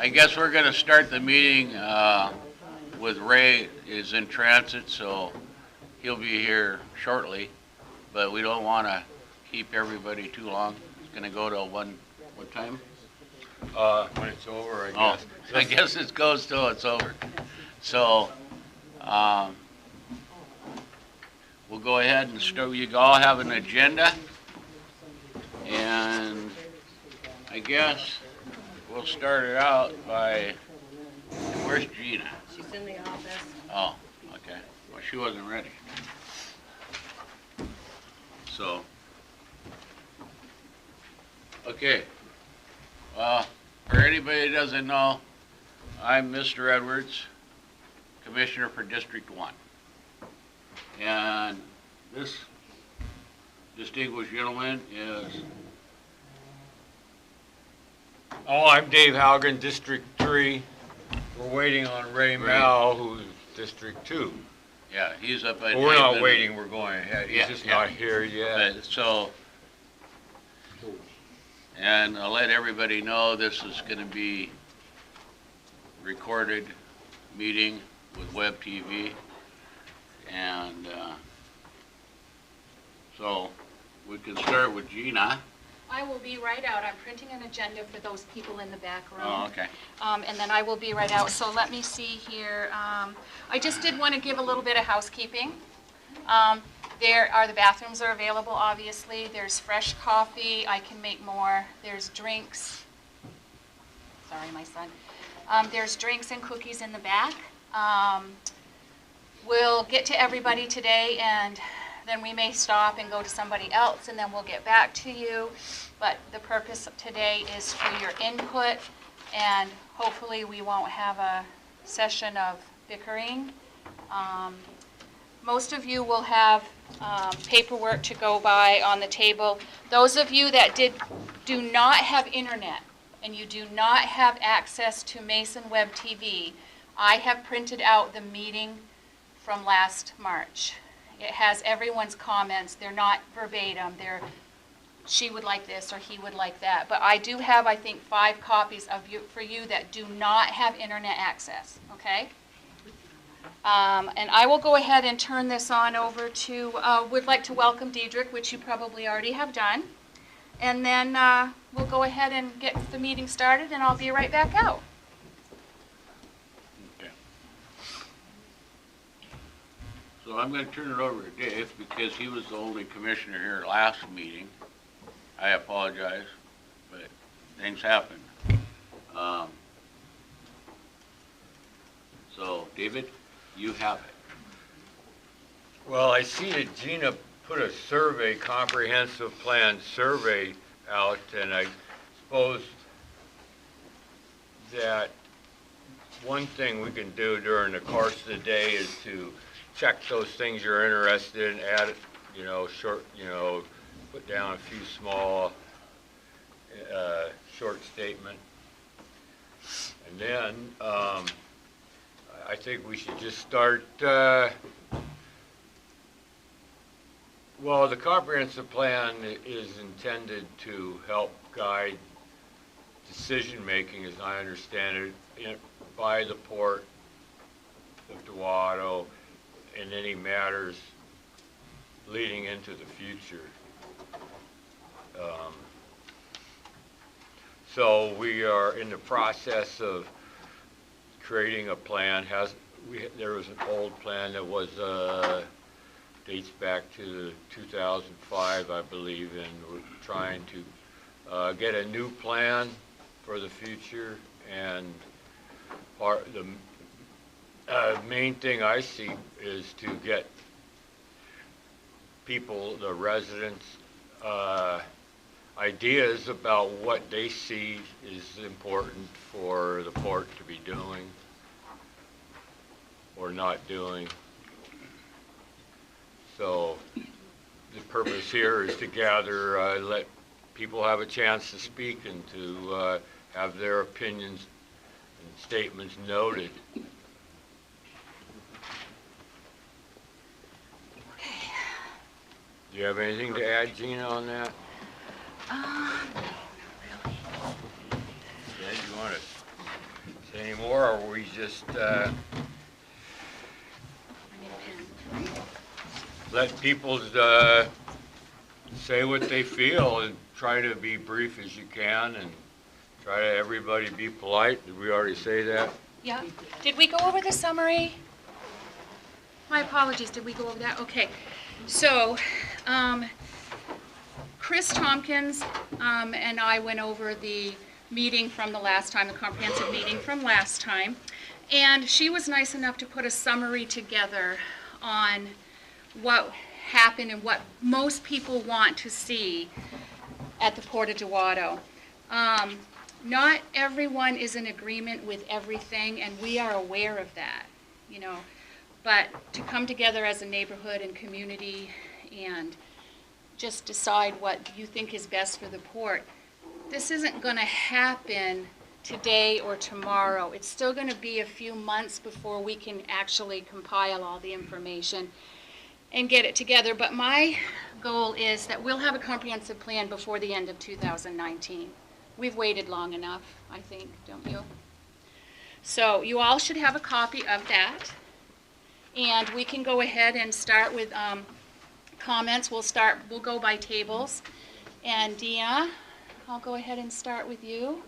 I guess we're gonna start the meeting, with Ray is in transit, so he'll be here shortly, but we don't wanna keep everybody too long. It's gonna go to what time? When it's over, I Oh, guess. I guess it goes till it's over. So, we'll go ahead and start. You all have an agenda, and I guess we'll start it out by, where's Gina? She's in the office. Oh, okay. Well, she wasn't ready. So, okay. For anybody that doesn't know, I'm Mr. Edwards, Commissioner for District 1. And this distinguished gentleman is, Oh, I'm Dave Haugen, District 3. We're waiting on Ray Mel, who's District 2. yeah, he's up at. Well, we're not waiting, we're going ahead. He's Yeah, just yeah. not here yet. But, so, and I'll let everybody know this is gonna be recorded meeting with Web TV. And, so we can start with Gina. I will be right out. I'm printing an agenda for those people in the back room. Oh, okay. And then I will be right out. So let me see here. I just did want to give a little bit of housekeeping. The bathrooms are available, obviously. There's fresh coffee. I can make more. There's drinks. Sorry, my son. There's drinks and cookies in the back. We'll get to everybody today, and then we may stop and go to somebody else, and then we'll get back to you. But the purpose of today is for your input, and hopefully we won't have a session of bickering. Most of you will have paperwork to go by on the table. Those of you that do not have internet and you do not have access to Mason Web TV, I have printed out the meeting from last March. It has everyone's comments. They're not verbatim. They're, she would like this or he would like that. But I do have, I think, 5 copies for you that do not have internet access, okay? And I will go ahead and turn this on over to, would like to welcome Diedrich, which you probably already have done. And then we'll go ahead and get the meeting started, and I'll be right back out. Okay. So I'm gonna turn it over to Dave because he was the only commissioner here last meeting. I apologize, but things happen. So, David, you have it. Well, I see that Gina put a survey, comprehensive plan survey out, and I suppose that one thing we can do during the course of the day is to check those things you're interested in, add, put down a few small, short statement. And then, I think we should just start, well, the comprehensive plan is intended to help guide decision-making, as I understand it, by the port of Dewatto in any matters leading into the future. So we are in the process of creating a plan. There was an old plan that was dates back to 2005, I believe, and we're trying to get a new plan for the future. And the main thing I see is to get people, the residents, ideas about what they see is important for the port to be doing or not doing. So the purpose here is to gather, let people have a chance to speak and to have their opinions and statements noted. Do you have anything to add, Gina, on that? Really? Yeah, you want to anymore, or we just, I need a pen. let people, say what they feel and try to be brief as you can and try to everybody be polite. Did we already say that? Yeah. Did we go over the summary? My apologies, did we go over that? Okay. So, Chris Tompkins and I went over the meeting from the last time, the comprehensive meeting from last time, and she was nice enough to put a summary together on what happened and what most people want to see at the Port of Dewatto. Not everyone is in agreement with everything, and we are aware of that, you know. But to come together as a neighborhood and community and just decide what you think is best for the port, this isn't going to happen today or tomorrow. It's still going to be a few months before we can actually compile all the information and get it together. But my goal is that we'll have a comprehensive plan before the end of 2019. We've waited long enough, I think, don't you? So you all should have a copy of that. And we can go ahead and start with comments. We'll go by tables. And Deanna, I'll go ahead and start with you.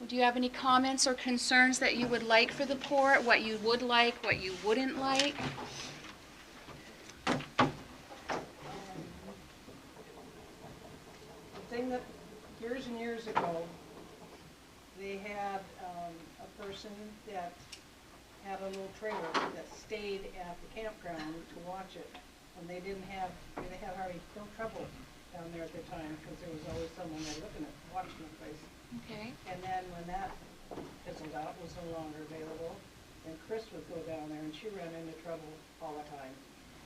Do you have any comments or concerns that you would like for the port? What you would like, what you wouldn't like? The thing that, years and years ago, they had a person that had a little trailer that stayed at the campground to watch it. And they had hardly no trouble down there at the time, because there was always someone there looking at, watching the place. Okay. And then when that fizzled out, was no longer available, then Chris would go down there, and she ran into trouble all the time.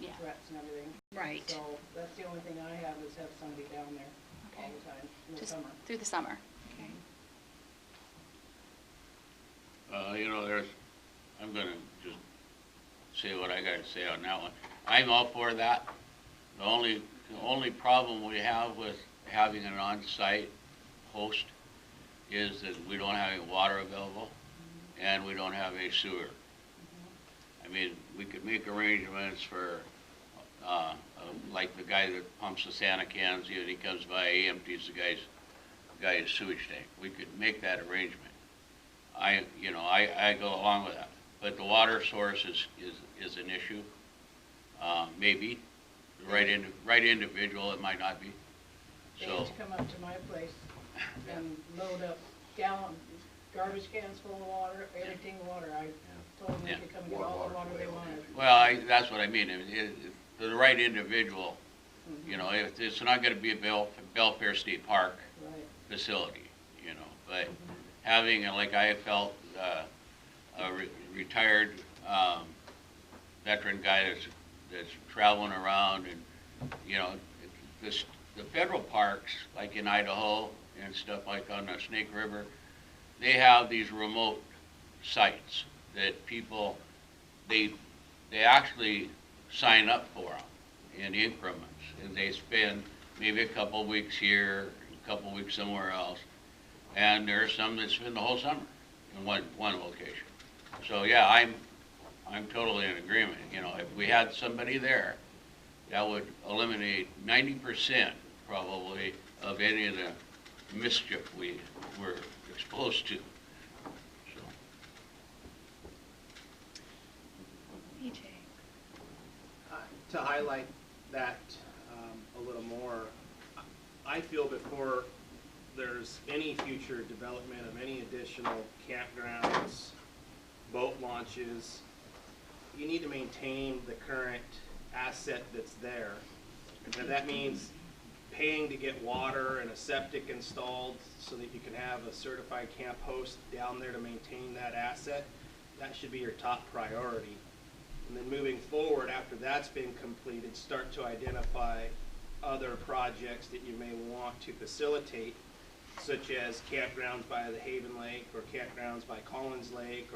Yeah. Threats and everything. Right. So that's the only thing I have, is have somebody down there all Okay. the time in the Just summer. through the summer. Okay. You know, I'm gonna just say what I gotta say on that one. I'm all for that. The only problem we have with having an on-site host is that we don't have any water available and we don't have any sewer. I mean, we could make arrangements for, like the guy that pumps the Santa cans, he comes by, he empties the guy's sewage tank. We could make that arrangement. I go along with that. But the water source is an issue. Maybe, the right individual, it might not be. They So, used to come up to my place and load up garbage cans full of water, everything water. I told them they Yeah. could come and get all the water they wanted. well, that's what I mean. For the right individual, you know, it's not gonna be a Belfair State Park Right. facility, you know, but having, like I felt, a retired, veteran guy that's traveling around and, you know, the federal parks, like in Idaho and stuff like on the Snake River, they have these remote sites that people, they actually sign up for them in increments. And they spend maybe a couple weeks here, a couple weeks somewhere else. And there are some that spend the whole summer in one location. So yeah, I'm totally in agreement. You know, if we had somebody there, that would eliminate 90% probably of any of the mischief we were exposed to. So. EJ. To highlight that a little more, I feel before there's any future development of any additional campgrounds, boat launches, you need to maintain the current asset that's there. And if that means paying to get water and a septic installed so that you can have a certified camp host down there to maintain that asset, that should be your top priority. And then moving forward, after that's been completed, start to identify other projects that you may want to facilitate, such as campgrounds by the Haven Lake or campgrounds by Collins Lake,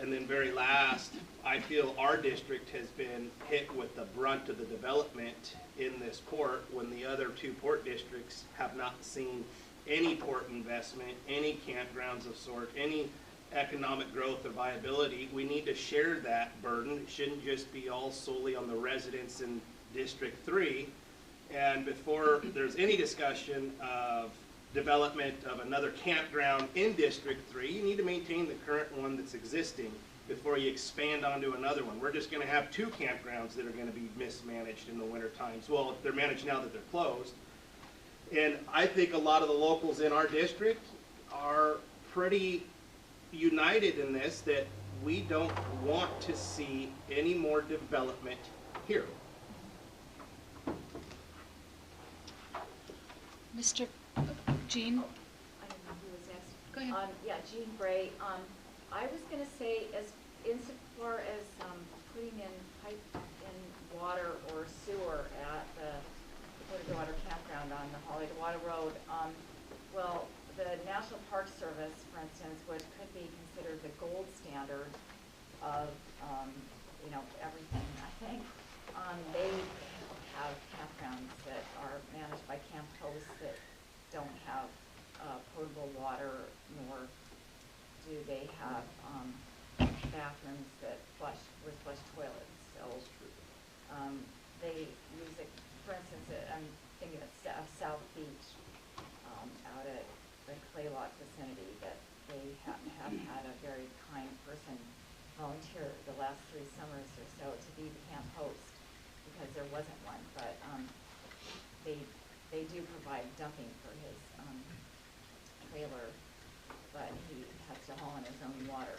and then very last, I feel our district has been hit with the brunt of the development in this port when the other two port districts have not seen any port investment, any campgrounds of sort, any economic growth or viability, we need to share that burden. It shouldn't just be all solely on the residents in District 3. And before there's any discussion of development of another campground in District 3, you need to maintain the current one that's existing before you expand onto another one. We're just gonna have 2 campgrounds that are gonna be mismanaged in the winter times. Well, they're managed now that they're closed. And I think a lot of the locals in our district are pretty united in this, that we don't want to see any more development here. Mr. Jean? I don't know who was next. Go ahead. Yeah, Jean Bray. I was gonna say, as insofar as putting in pipe in water or sewer at the Dewatto campground on the Holly Dewatto Road, well, the National Park Service, for instance, which could be considered the gold standard of, you know, everything, I think, they have campgrounds that are managed by camp hosts that don't have potable water, nor do they have bathrooms that flush with flush toilets. So they use it, for instance, I'm thinking of South Beach out at the Clay Lot vicinity, that they have had a very kind person volunteer the last 3 summers or so to be the camp host, because there wasn't one, but they do provide dumping for his trailer, but he has to haul in his own water.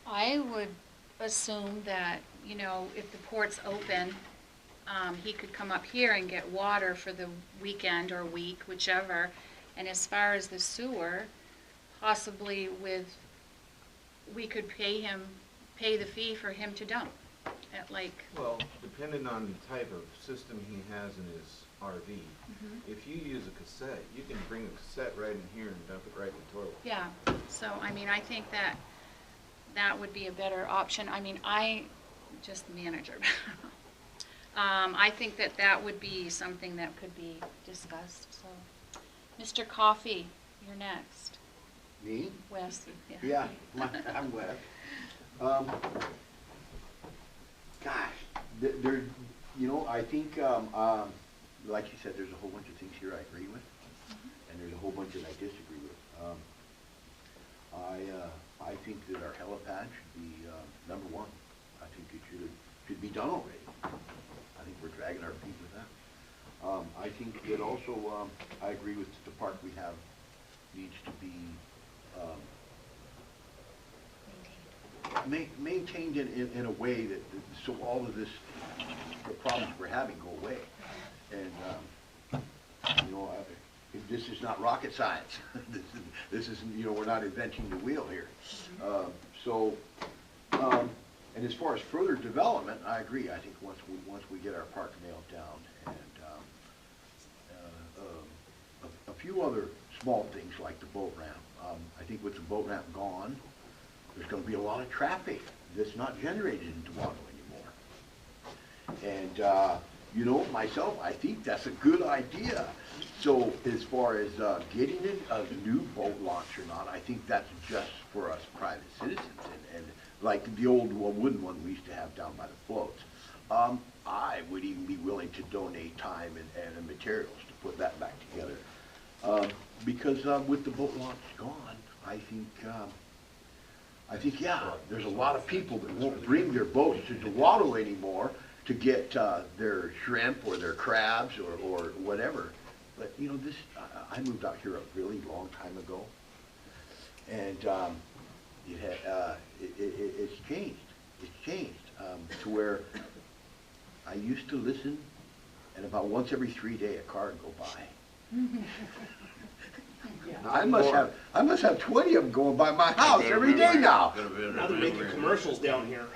I would assume that, you know, if the port's open, he could come up here and get water for the weekend or week, whichever. And as far as the sewer, possibly we could pay the fee for him to dump at Well, depending on the type of system he has in his RV, if you use a cassette, you can bring a cassette right in here and dump it right in the toilet. Yeah, so, I mean, I think that would be a better option. I mean, just the manager. I think that would be something that could be discussed, so. Mr. Coffey, you're next. Me? Wes, Yeah, I'm Wes. Gosh, there, you know, I think, like you said, there's a whole bunch of things here I agree with, and there's a whole bunch that I disagree with. I think that our helipad should be number 1. I think it should be done already. I think we're dragging our feet with that. I think that also, I agree with the park we have needs to be maintained in a way that so all of this, the problems we're having go away. And, you know, this is not rocket science. This isn't, you know, we're not inventing the wheel here. And as far as further development, I agree. I think once we get our park nailed down, and a few other small things like the boat ramp. I think with the boat ramp gone, there's going to be a lot of traffic that's not generated in Dewatto anymore. And you know, myself, I think that's a good idea. So as far as getting a new boat launch or not, I think that's just for us private citizens, and like the old wooden one we used to have down by the floats. I would even be willing to donate time and materials to put that back together. Because with the boat launch gone, I think, yeah, there's a lot of people that won't bring their boats to Dewatto anymore to get their shrimp or their crabs or whatever. But, you know, I moved out here a really long time ago, and it's changed. It's changed to where I used to listen, and about once every 3 days a car would go by. I must have 20 of them going by my house every day now. Now they're making commercials down here.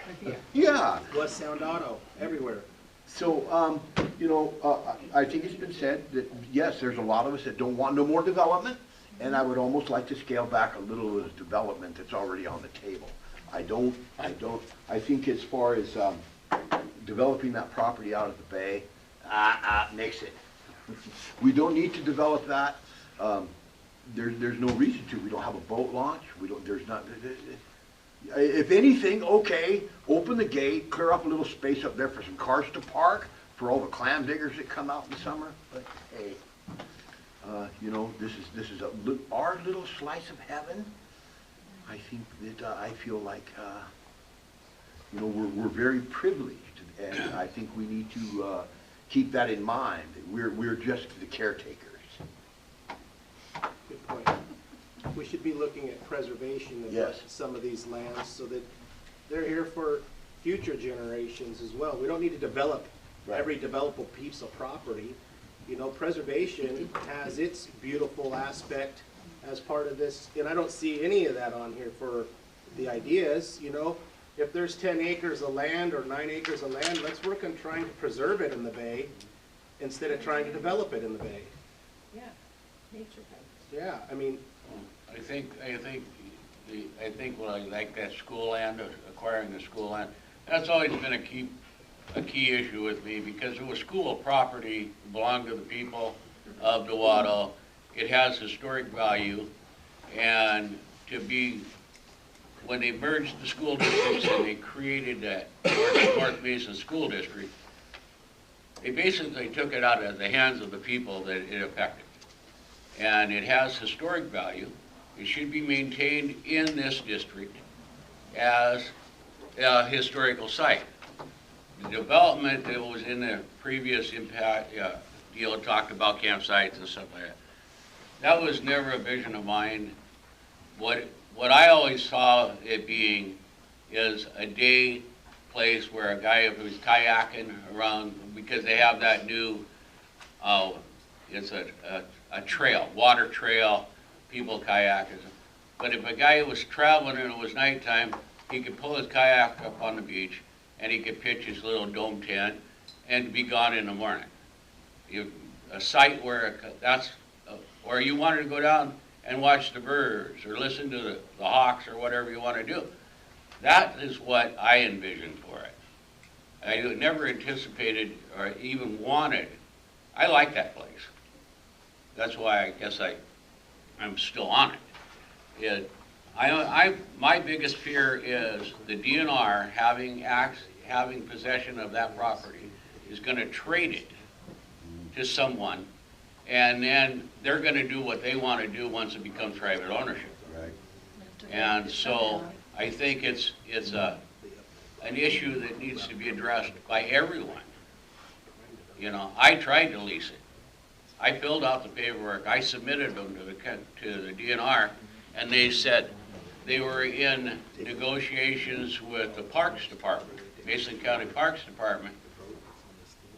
Yeah. West Sound Auto, everywhere. So, you know, I think it's been said that, yes, there's a lot of us that don't want no more development, and I would almost like to scale back a little of the development that's already on the table. I think as far as developing that property out of the bay, nix it. We don't need to develop that. there's no reason to. We don't have a boat launch. We don't, there's not, if anything, okay, open the gate, clear up a little space up there for some cars to park, for all the clam diggers that come out in the summer, but hey, you know, this is our little slice of heaven. I think that, I feel like, you know, we're very privileged, and I think we need to, keep that in mind, that we're just the caretakers. Good point. We should be looking at preservation of Yes. some of these lands so that they're here for future generations as well. We don't need to develop Right. every developable piece of property. You know, preservation has its beautiful aspect as part of this, and I don't see any of that on here for the ideas, you know. If there's 10 acres of land or 9 acres of land, let's work on trying to preserve it in the bay instead of trying to develop it in the bay. Yeah, nature has. Yeah, I mean, I think when I like that school land, acquiring the school land, that's always been a key issue with me, because it was school property, belonged to the people of Dewatto. It has historic value, and when they merged the school districts and they created that North Mason School District, they basically took it out of the hands of the people that it affected. And it has historic value. It should be maintained in this district as a historical site. The development that was in the previous impact deal talked about campsites and stuff like that. That was never a vision of mine. What I always saw it being is a day place where a guy who's kayaking around, because they have that new, it's a trail, water trail, people kayak. But if a guy was traveling and it was nighttime, he could pull his kayak up on the beach and he could pitch his little dome tent and be gone in the morning. A site where or you wanted to go down and watch the birds or listen to the hawks or whatever you want to do. That is what I envisioned for it. I never anticipated or even wanted. I like that place. That's why I guess I'm still on it. My biggest fear is the DNR having possession of that property is going to trade it to someone, and then they're going to do what they want to do once it becomes private ownership. Right. And so I think it's an issue that needs to be addressed by everyone. You know, I tried to lease it. I filled out the paperwork. I submitted them to the DNR, and they said they were in negotiations with the Parks Department, Mason County Parks Department,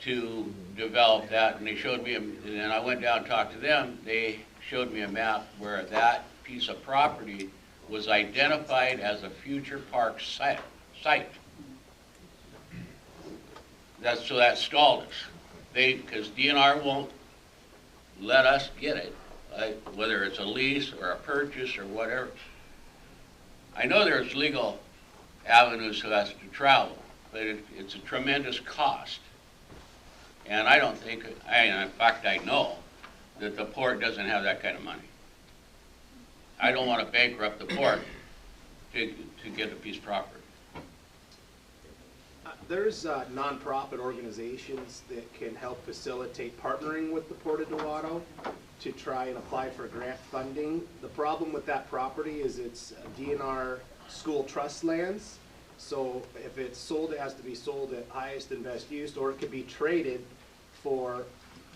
to develop that, and they showed me, and then I went down and talked to them. They showed me a map where that piece of property was identified as a future park site. So that stalled us. Because DNR won't let us get it, whether it's a lease or a purchase or whatever. I know there's legal avenues for us to travel, but it's a tremendous cost. And I don't think, in fact, I know that the port doesn't have that kind of money. I don't want to bankrupt the port to get a piece of property. There's nonprofit organizations that can help facilitate partnering with the Port of Dewatto to try and apply for grant funding. The problem with that property is it's DNR school trust lands. So if it's sold, it has to be sold at highest and best use, or it could be traded for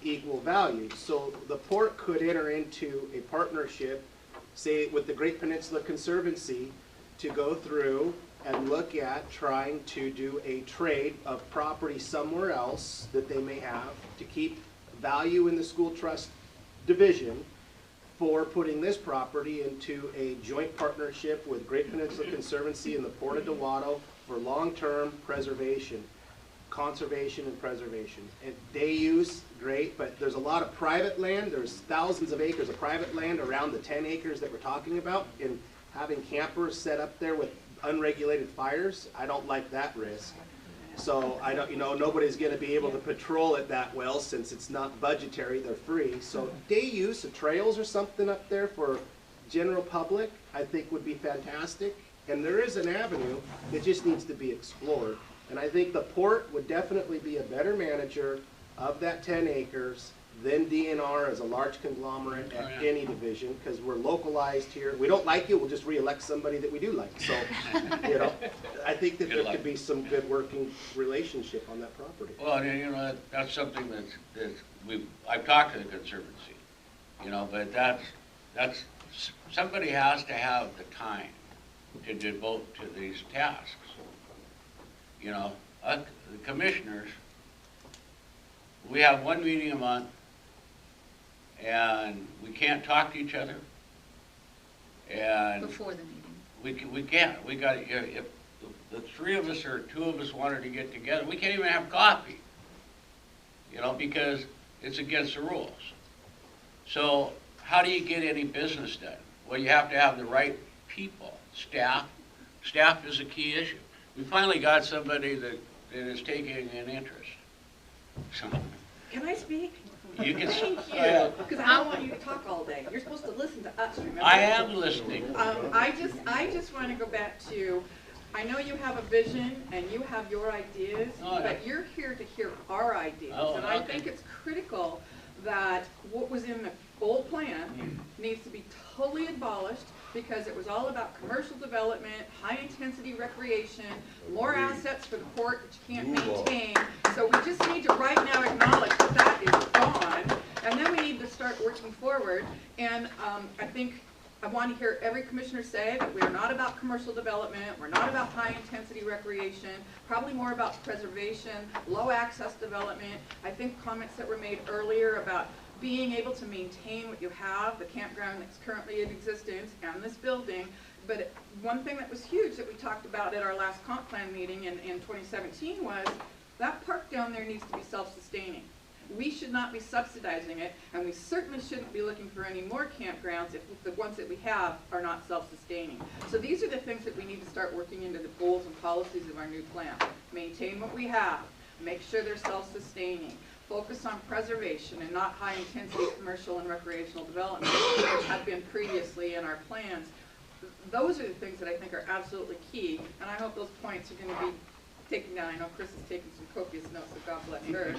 equal value. So the port could enter into a partnership, say with the Great Peninsula Conservancy, to go through and look at trying to do a trade of property somewhere else that they may have to keep value in the school trust division for putting this property into a joint partnership with Great Peninsula Conservancy and the Port of Dewatto for long-term preservation, conservation and preservation. And day use, great, but there's a lot of private land. There's thousands of acres of private land around the 10 acres that we're talking about, and having campers set up there with unregulated fires, I don't like that risk. So I don't, nobody's gonna be able to patrol it that well since it's not budgetary, they're free. So day use of trails or something up there for general public, I think would be fantastic. And there is an avenue, it just needs to be explored. And I think the port would definitely be a better manager of that 10 acres than DNR as a large conglomerate at any division, because we're localized here. We don't like you, we'll just re-elect somebody that we do like. So, I think that there could be some good working relationship on that property. Well, and that's something I've talked to the Conservancy, but that's, somebody has to have the time to devote to these tasks. The commissioners, we have one meeting a month, and we can't talk to each other. And Before the meeting. we can't. We got, if the three of us or two of us wanted to get together, we can't even have coffee. Because it's against the rules. So how do you get any business done? Well, you have to have the right people, staff. Staff is a key issue. We finally got somebody that is taking an interest. So, Can I speak? you can. Thank you, because I don't want you to talk all day. You're supposed to listen to us, remember? I am listening. I just want to go back to, I know you have a vision and you have your ideas, Oh, yeah. but you're here to hear our ideas. Oh, And I okay. think it's critical that what was in the old plan needs to be totally abolished, because it was all about commercial development, high-intensity recreation, more assets for the port that you can't maintain. So we just need to right now acknowledge that that is gone, and then we need to start working forward. And I think I want to hear every commissioner say that we are not about commercial development, we're not about high-intensity recreation, probably more about preservation, low-access development. I think comments that were made earlier about being able to maintain what you have, the campground that's currently in existence, and this building. But one thing that was huge that we talked about at our last comp plan meeting in 2017 was that park down there needs to be self-sustaining. We should not be subsidizing it, and we certainly shouldn't be looking for any more campgrounds if the ones that we have are not self-sustaining. So these are the things that we need to start working into the goals and policies of our new plan. Maintain what we have, make sure they're self-sustaining, focus on preservation and not high-intensity commercial and recreational development, which have been previously in our plans. Those are the things that I think are absolutely key, and I hope those points are going to be taken down. I know Chris is taking some copious notes, so God bless her.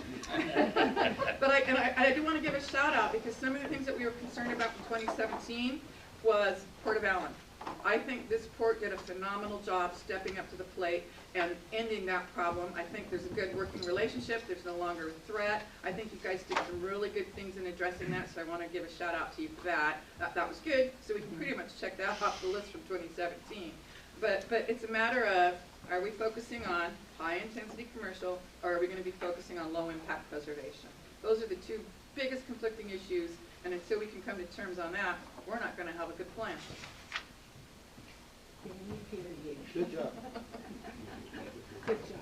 But I do want to give a shout out, because some of the things that we were concerned about in 2017 was Port of Allen. I think this port did a phenomenal job stepping up to the plate and ending that problem. I think there's a good working relationship. There's no longer a threat. I think you guys did some really good things in addressing that, so I want to give a shout out to you for that. That was good, so we can pretty much check that off the list from 2017. But it's a matter of, are we focusing on high-intensity commercial, or are we going to be focusing on low-impact preservation? Those are the two biggest conflicting issues, and until we can come to terms on that, we're not going to have a good plan. Good job. Good job.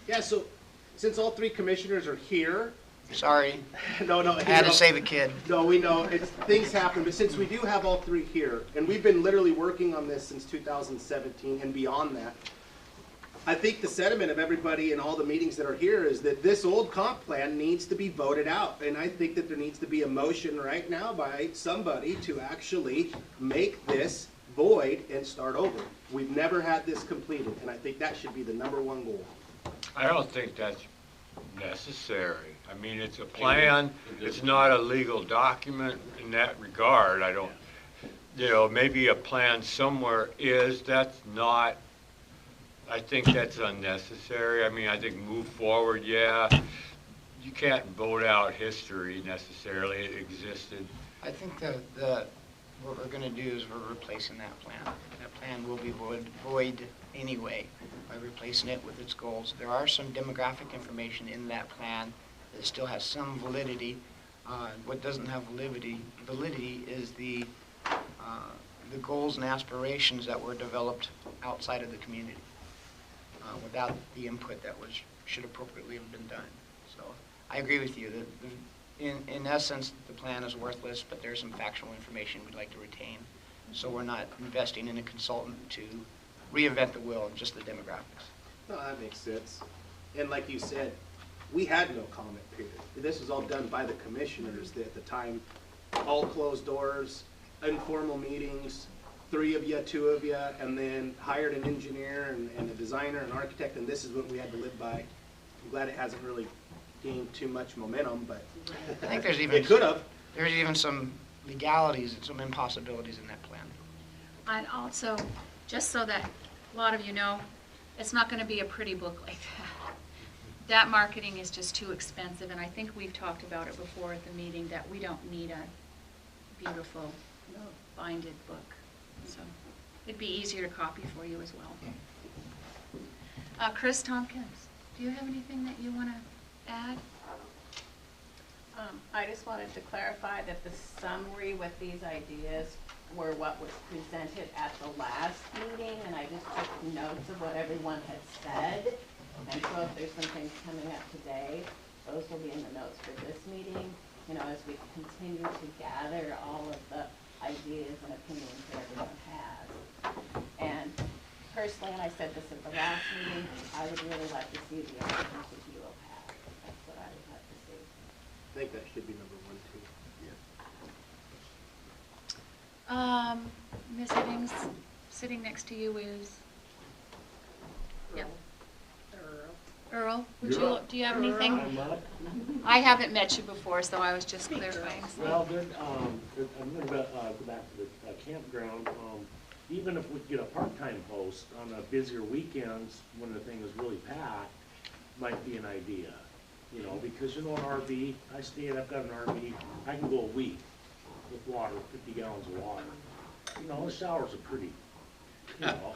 Yeah, so since all three commissioners are here, Sorry, no, I had to save a kid. No, we know, things happen, but since we do have all three here, and we've been literally working on this since 2017 and beyond that, I think the sentiment of everybody in all the meetings that are here is that this old comp plan needs to be voted out. And I think that there needs to be a motion right now by somebody to actually make this void and start over. We've never had this completed, and I think that should be the #1 goal. I don't think that's necessary. I mean, it's a plan, it's not a legal document in that regard. I don't, maybe a plan somewhere is, that's not, I think that's unnecessary. I mean, I think move forward, yeah. You can't vote out history necessarily, it existed. I think that what we're going to do is we're replacing that plan. That plan will be void anyway by replacing it with its goals. There are some demographic information in that plan that still has some validity. What doesn't have validity is the goals and aspirations that were developed outside of the community without the input that should appropriately have been done. So I agree with you that in essence the plan is worthless, but there's some factual information we'd like to retain. So we're not investing in a consultant to reinvent the wheel, just the demographics. No, that makes sense. And like you said, we had no comment period. This was all done by the commissioners at the time, all closed doors, informal meetings, 3 of you, 2 of you, and then hired an engineer and a designer and architect, and this is what we had to live by. I'm glad it hasn't really gained too much momentum, but I think there's even, it could have. there's even some legalities and some impossibilities in that plan. And also, just so that a lot of you know, it's not gonna be a pretty book like that. That marketing is just too expensive, and I think we've talked about it before at the meeting, that we don't need a beautiful binded book. So it'd be easier to copy for you as well. Chris Tompkins, do you have anything that you wanna add? I just wanted to clarify that the summary with these ideas were what was presented at the last meeting, and I just took notes of what everyone had said. And so if there's some things coming up today, those will be in the notes for this meeting, you know, as we continue to gather all of the ideas and opinions that everyone has. And personally, and I said this at the last meeting, I would really like to see the options that you will have. That's what I would like to see. I think that should be number 1, too. Ms. Eddings, sitting next to you is? Yeah. Earl, would you, do you have anything? I haven't met you before, so I was just clarifying. Well, then, I'm gonna go back to the campground. Even if we get a part-time post on the busier weekends, when the thing is really packed, might be an idea. You know, because you know, an RV, I've got an RV, I can go a week with water, 50 gallons of water. You know, the showers are pretty, you know.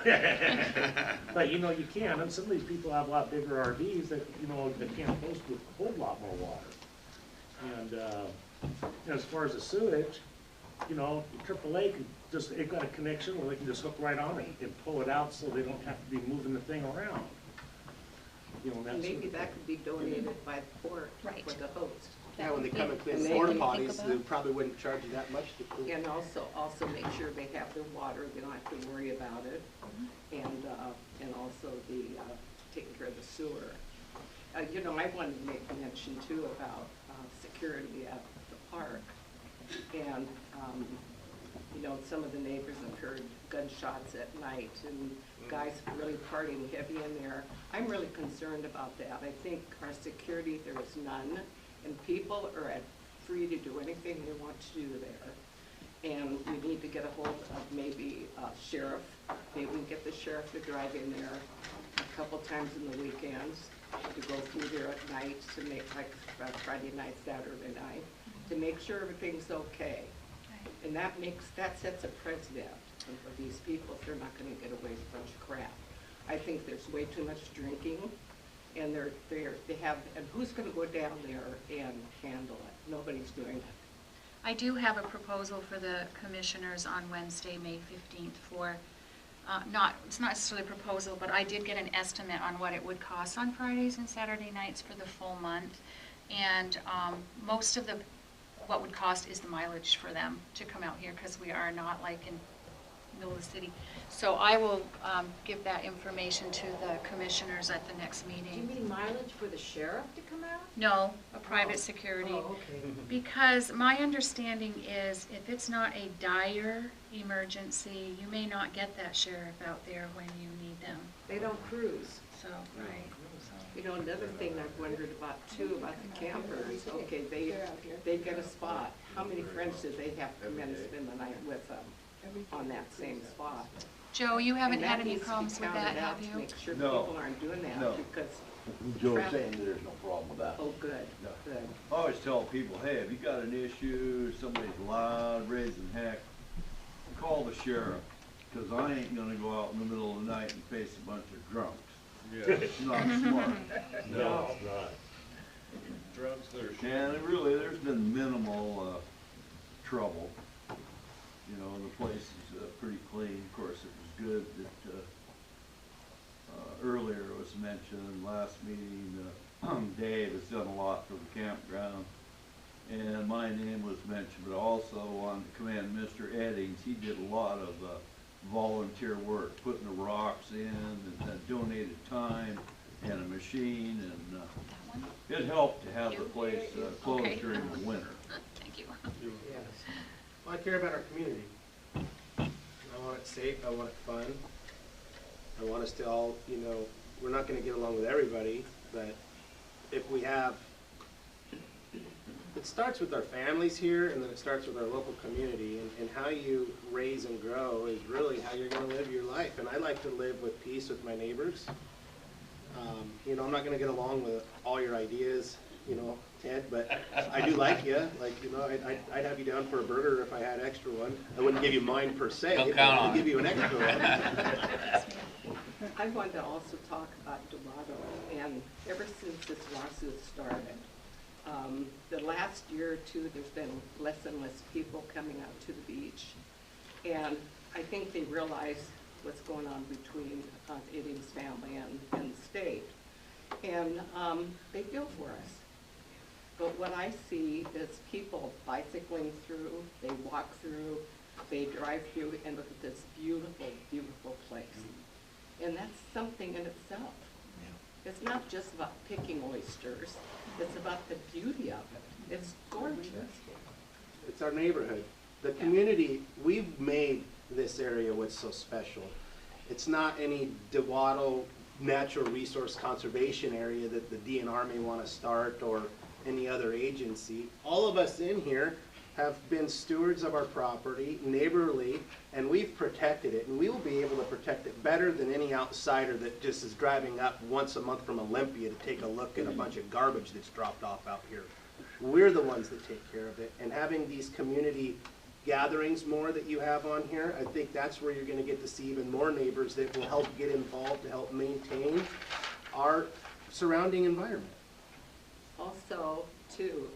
But you know, you can, and some of these people have a lot bigger RVs that, you know, that can't host with a whole lot more water. And as far as the sewage, you know, AAA can just, they've got a connection where they can just hook right on it and pull it out so they don't have to be moving the thing around. You know, that's Maybe that could be donated by the port Right. for the host. Yeah, when they come and clean And the then porta you potties, think they about- probably wouldn't charge you that much to clean. And also make sure they have their water, they don't have to worry about it. And also the, taking care of the sewer. You know, I wanted to make a mention too about, security at the park. And, you know, some of the neighbors have heard gunshots at night and guys really partying heavy in there. I'm really concerned about that. I think our security, there is none, and people are free to do anything they want to do there. And we need to get a hold of maybe sheriff. Maybe we can get the sheriff to drive in there a couple times in the weekends, to go through there at night, to make, like Friday night, Saturday night, to make sure everything's okay. And that sets a precedent for these people if they're not gonna get away with a bunch of crap. I think there's way too much drinking, and they have, and who's gonna go down there and handle it? Nobody's doing it. I do have a proposal for the commissioners on Wednesday, May 15th for, it's not necessarily a proposal, but I did get an estimate on what it would cost on Fridays and Saturday nights for the full month. And most of what would cost is the mileage for them to come out here, because we are not like in the middle of the city. So I will give that information to the commissioners at the next Do you meeting. mean mileage for the sheriff to come out? No, a private security. Oh, okay. Because my understanding is if it's not a dire emergency, you may not get that sheriff out there when you need them. They don't cruise. So, right. You know, another thing I've wondered about too, about the campers, okay, they get a spot. How many friends do they have to come in and spend the night with them on that same spot? Joe, you haven't And had that any needs to be problems with counted that, out have to you? make sure No. people aren't doing that, No. because, Joe's Traffic. saying that there's no problem with that. oh, good, No. good. I always tell people, hey, if you got an issue, somebody's loud, raising heck, call the sheriff, because I ain't gonna go out in the middle of the night and face a bunch of drunks. Yeah. It's not smart. No, it's not. drugs that are. And really, there's been minimal, trouble. You know, the place is, pretty clean. Of course, it was good that, earlier it was mentioned, last meeting, Dave has done a lot for the campground. And my name was mentioned, but also on command Mr. Eddings, he did a lot of, volunteer work, putting the rocks in and donated time and a machine, and That one? it helped to have the place closed Okay. during the winter. Thank you. Yes. Well, I care about our community. I want it safe, I want it fun. I want us to all, you know, we're not gonna get along with everybody, but if we have, it starts with our families here, and then it starts with our local community, and how you raise and grow is really how you're gonna live your life. And I like to live with peace with my neighbors. You know, I'm not gonna get along with all your ideas, you know, Ted, but I do like you. Like, you know, I'd have you down for a burger if I had extra one. I wouldn't give you mine per se, Don't but count on I'd give it. you an extra one. I wanted to also talk about Dewatto, and ever since this lawsuit started, the last year or two, there's been less and less people coming out to the beach. And I think they realize what's going on between Eddie's family and the state. And they feel for us. But what I see is people bicycling through, they walk through, they drive through and look at this beautiful, beautiful place. And that's something in itself. It's not just about picking oysters, it's about the beauty of it. It's gorgeous. It's our neighborhood. The community, we've made this area what's so special. It's not any Dewatto natural resource conservation area that the DNR may want to start or any other agency. All of us in here have been stewards of our property, neighborly, and we've protected it. And we will be able to protect it better than any outsider that just is driving up once a month from Olympia to take a look at a bunch of garbage that's dropped off out here. We're the ones that take care of it. And having these community gatherings more that you have on here, I think that's where you're gonna get to see even more neighbors that will help get involved to help maintain our surrounding environment. Also, too,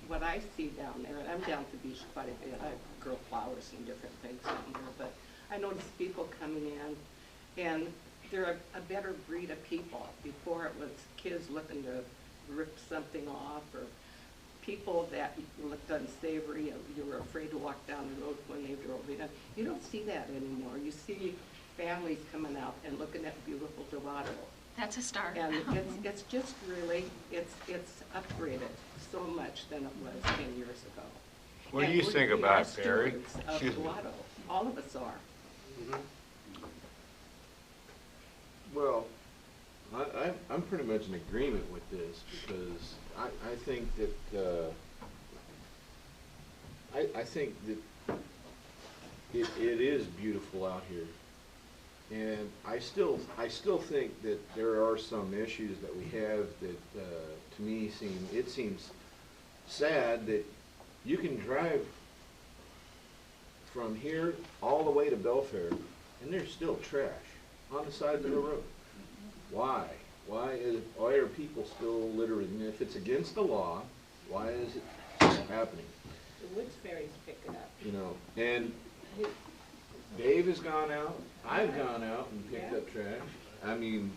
what I see down there, and I'm down at the beach quite a bit, I grow flowers and different things down there, but I notice people coming in, and they're a better breed of people. Before it was kids looking to rip something off, or people that looked unsavory, you were afraid to walk down the road when they drove in. You don't see that anymore. You see families coming out and looking at beautiful Dewatto. That's a start. And it's just really, it's upgraded so much than it was 10 years ago. What do And you we think are about, Barry? stewards of Excuse me. Dewatto. All of us are. Well, I'm pretty much in agreement with this, because I think that, I think that it is beautiful out here. And I still think that there are some issues that we have that, to me, seems sad that you can drive from here all the way to Belfair, and there's still trash on the side of the road. Why? Why are people still littering? And if it's against the law, why is it still happening? The Woods Fairies pick it up. You know, and Dave has gone out, I've gone out and picked up trash. I mean,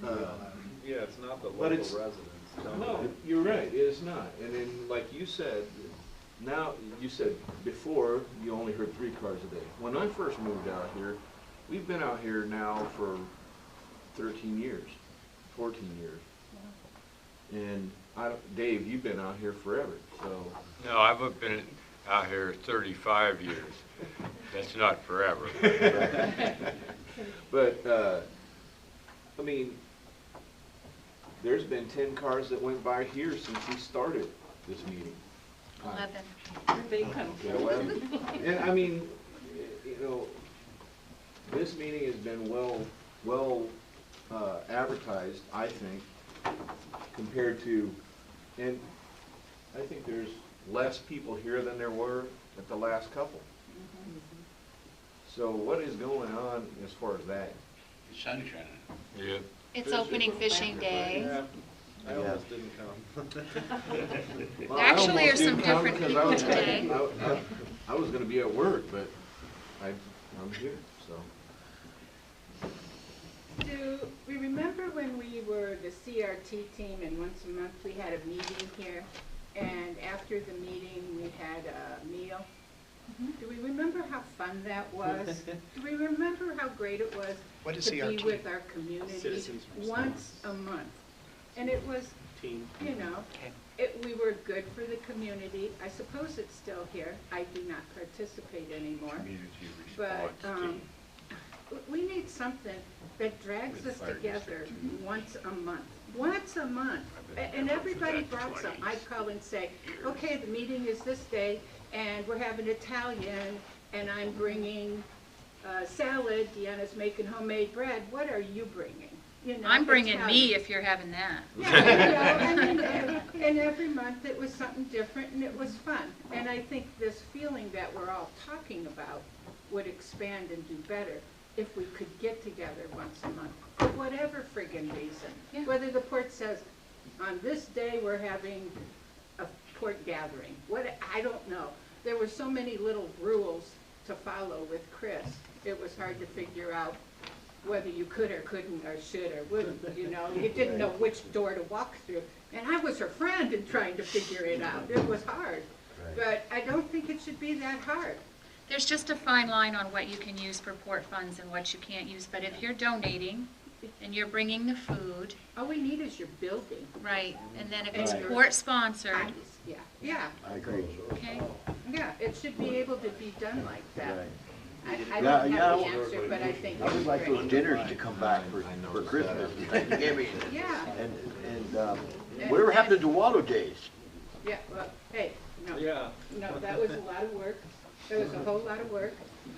Yeah, it's not the But local it's- residents. no, you're right, it's not. And then, like you said, now, you said before, you only heard 3 cars a day. When I first moved out here, we've been out here now for 13 years, 14 years. And Dave, you've been out here forever, so. No, I've been out here 35 years. That's not forever. But, I mean, there's been 10 cars that went by here since we started this meeting. 11. Where'd they come Yeah, from? well, and I mean, you know, this meeting has been well advertised, I think, compared to, and I think there's less people here than there were at the last couple. So what is going on as far as that? The sun's shining. Yeah. It's opening fishing day. Yeah, I almost didn't come. Well, There I actually almost are some didn't come different because people today. I was gonna be at work, but I'm here, so. Do we remember when we were the CRT team and once a month we had a meeting here? And after the meeting, we had a meal? Do we remember how fun that was? Do we remember how great it was What is to be CRT? with our community Citizens once a month? And it was, Team. you know, Okay. we were good for the community. I suppose it's still here. I do not participate anymore. But we need something that drags us together once a month. Once a month. And everybody brought some. I'd call and say, okay, the meeting is this day, and we're having Italian, and I'm bringing salad. Deanna's making homemade bread. What are you bringing? You know, I'm bringing Italian. me if you're having that. Yeah, you know, and every month it was something different and it was fun. And I think this feeling that we're all talking about would expand and do better if we could get together once a month, for whatever friggin' reason. Yeah. Whether the port says, on this day we're having a port gathering, I don't know. There were so many little rules to follow with Chris, it was hard to figure out whether you could or couldn't or should or wouldn't, you know. You didn't know which door to walk through. And I was her friend in trying to figure it out. It was hard. But I don't think it should be that hard. There's just a fine line on what you can use for port funds and what you can't use. But if you're donating and you're bringing the food, All we need is your building. right, and then if it's Right. port sponsored, Yeah, yeah, I agree. okay? yeah. It should be able to be done like that. Right. I Yeah, don't yeah, have the answer, but I think I would it's like great. those dinners to come back for Christmas and Thanksgiving. Yeah, And whatever happened to Dewatto days? yeah, well, hey, no. Yeah. No, that was a lot of work. It was a whole lot of work.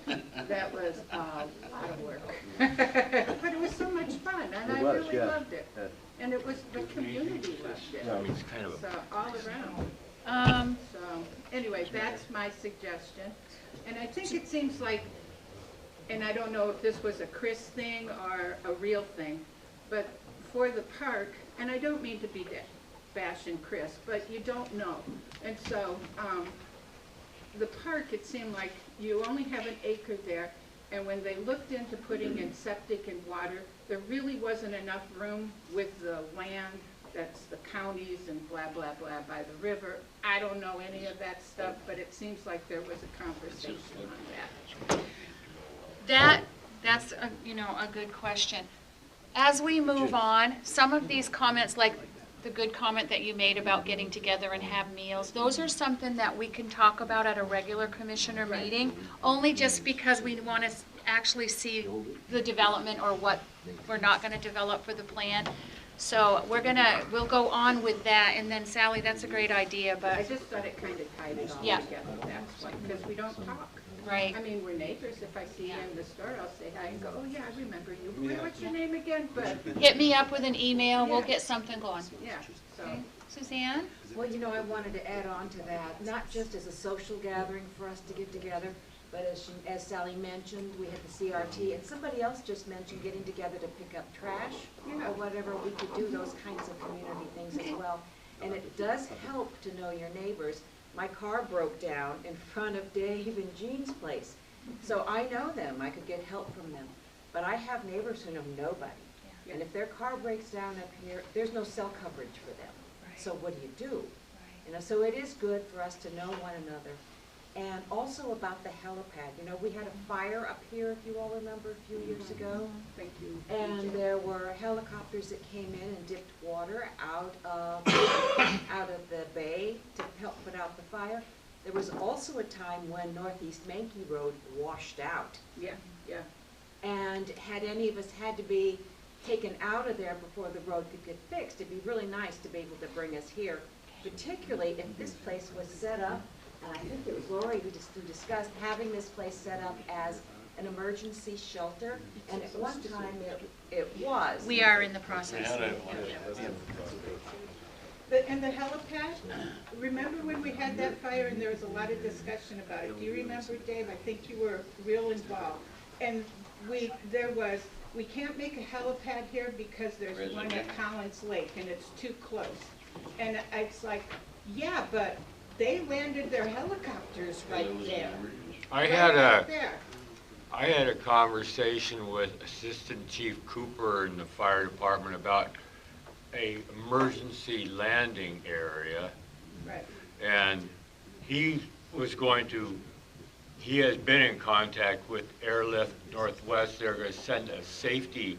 That was a lot of work. But it was so much fun, and I It was, really yeah. loved it. Yeah. And it was, the community loved it. Yeah. It's kind of So, all around. So, anyway, that's my suggestion. And I think it seems like, and I don't know if this was a Chris thing or a real thing, but for the park, and I don't mean to be bashing Chris, but you don't know. And so, the park, it seemed like you only have an acre there, and when they looked into putting in septic and water, there really wasn't enough room with the land that's the counties and blah, blah, blah by the river. I don't know any of that stuff, but it seems like there was a conversation on that. That's a, a good question. As we move on, some of these comments, like the good comment that you made about getting together and have meals, those are something that we can talk about at a regular commissioner meeting, only just because we want to actually see the development or what we're not going to develop for the plan. So we'll go on with that, and then Sally, that's a great idea, I but, just thought it kind of tied it all Yeah. together, that's why, because we don't talk. right. I mean, we're neighbors. If I see you in the store, I'll say hi and go, oh yeah, I remember you. Wait, what's your name again? But, Hit me up with an email, we'll Yeah. get something going. yeah, so. Okay. Suzanne? Well, I wanted to add on to that, not just as a social gathering for us to get together, but as Sally mentioned, we had the CRT, and somebody else just mentioned getting together to pick up trash or whatever. We could do those kinds of community things as well. And it does help to know your neighbors. My car broke down in front of Dave and Jean's place. So I know them, I could get help from them. But I have neighbors who know nobody. And if their car breaks down up here, there's no cell coverage for them. So what do? So it is good for us to know one another. And also about the helipad. We had a fire up here, if you all remember, a few years ago. Thank you. And there were helicopters that came in and dipped water out of the bay to help put out the fire. There was also a time when Northeast Mankey Road washed out. Yeah, yeah. And had any of us had to be taken out of there before the road could get fixed, it'd be really nice to be able to bring us here, particularly if this place was set up, and I think it was Lori who discussed having this place set up as an emergency shelter, and at one time it was. We are in the process. And the helipad, remember when we had that fire and there was a lot of discussion about it? Do you remember, Dave? I think you were real involved. And we can't make a helipad here because there's one at Collins Lake and it's too close. And it's like, yeah, but they landed their helicopters right there. I had a conversation with Assistant Chief Cooper in the fire department about a emergency landing area. Right. And he was going to he has been in contact with Airlift Northwest. They're gonna send their safety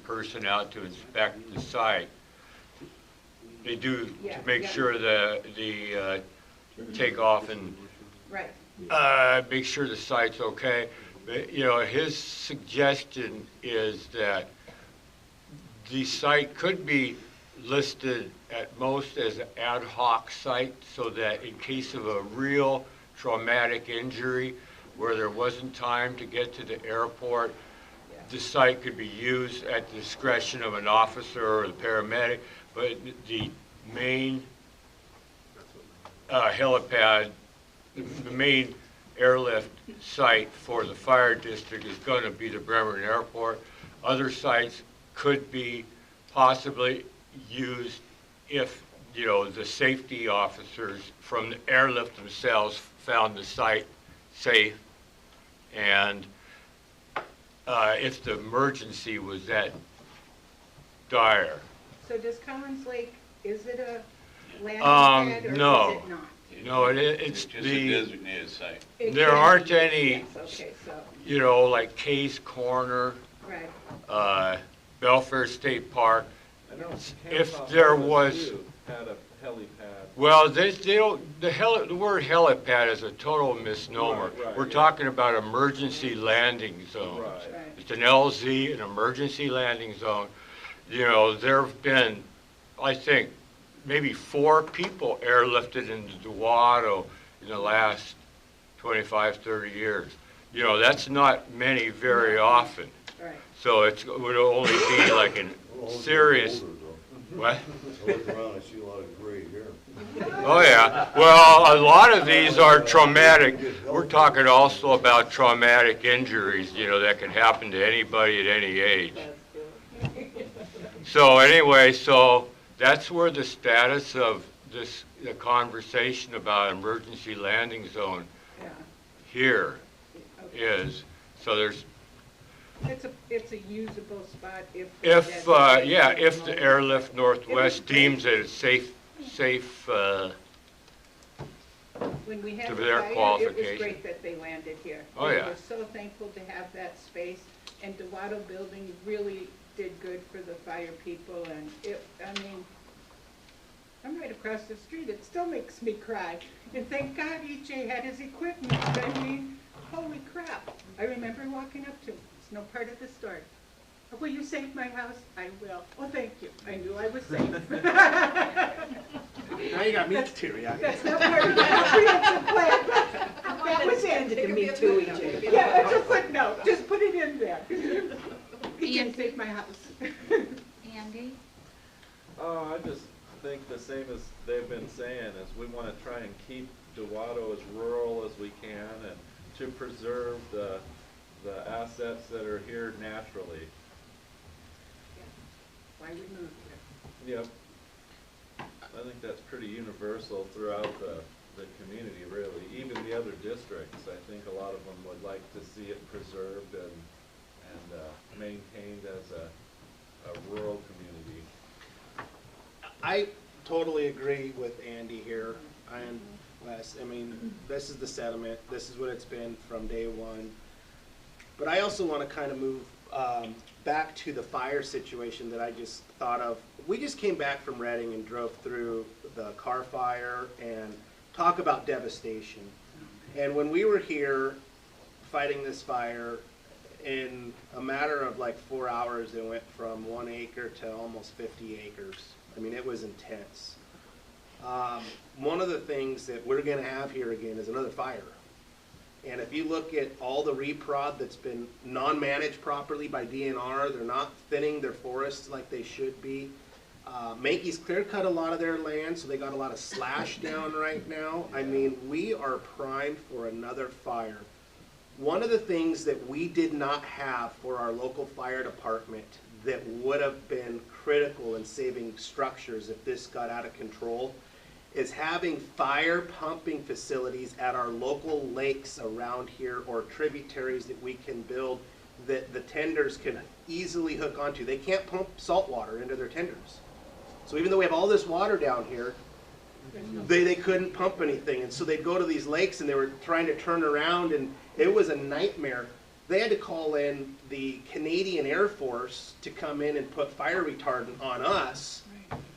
person out to inspect the site. They do Yeah, to make yeah. sure the takeoff and Right. make sure the site's okay. But, you know, his suggestion is that the site could be listed at most as an ad hoc site, so that in case of a real traumatic injury where there wasn't time to get to the airport, the site could be used at the discretion of an officer or the paramedic, but the main helipad, the main airlift site for the fire district is going to be the Bremen Airport. Other sites could be possibly used if, you know, the safety officers from the airlift themselves found the site safe, and if the emergency was that dire. So does Commons Lake, is it a landing pad or no. is it not? No, it's just a the, designated site. It there can aren't be, any, yes, okay, so, you know, like Case Corner, right. Belfair State Park. I know If Camp there House was, too had a helipad. well, they don't, the word helipad is a total misnomer. Right, We're yeah. talking about emergency landing zones. Right. Right. It's an LZ, an emergency landing zone. You know, there've been, I think, maybe 4 people airlifted into Dewatto in the last 25, 30 years. You know, that's not many very often. Right. So it would only be like a serious, what? I look around, I see a lot of gray hair. Oh, yeah. Well, a lot of these are traumatic. We're talking also about traumatic injuries, you know, that can happen to anybody at any age. So anyway, so that's where the status of this, the conversation about emergency landing zone Yeah. here Okay. is. So there's, It's a usable spot if. yeah, if the Airlift Northwest deems it a safe, When we to had the their fire, it was qualification. great that they landed here. Oh, yeah. We were so thankful to have that space, and Dewatto Building really did good for the fire people, and I mean, I'm right across the street, it still makes me cry. And thank God EJ had his equipment, I mean, holy crap. I remember walking up to him, it's no part of the story. Will you save my house? I will. Oh, thank you. I knew I was safe. Now you got me teary-eyed. That's not part of the comprehensive plan. That was it. To me too, EJ. Yeah, I just like, no, just put it in there. You can save my house. Andy? I just think the same as they've been saying, is we want to try and keep Dewatto as rural as we can and to preserve the assets that are here naturally. Why we moved here. Yep. I think that's pretty universal throughout the community, really. Even the other districts, I think a lot of them would like to see it preserved and maintained as a rural community. I totally agree with Andy here and Wes. I mean, this is the sentiment. This is what it's been from day one. But I also want to kind of move back to the fire situation that I just thought of. We just came back from Reading and drove through the Carr fire and talk about devastation. And when we were here fighting this fire, in a matter of like 4 hours, it went from 1 acre to almost 50 acres. I mean, it was intense. One of the things that we're going to have here again is another fire. And if you look at all the reprod that's been non-managed properly by DNR, they're not thinning their forests like they should be. Mankey's clear-cut a lot of their land, so they got a lot of slash down right now. I mean, we are primed for another fire. One of the things that we did not have for our local fire department that would have been critical in saving structures if this got out of control is having fire pumping facilities at our local lakes around here or tributaries that we can build that the tenders can easily hook onto. They can't pump salt water into their tenders. So even though we have all this water down here, they couldn't pump anything. And so they'd go to these lakes and they were trying to turn around, and it was a nightmare. They had to call in the Canadian Air Force to come in and put fire retardant on us.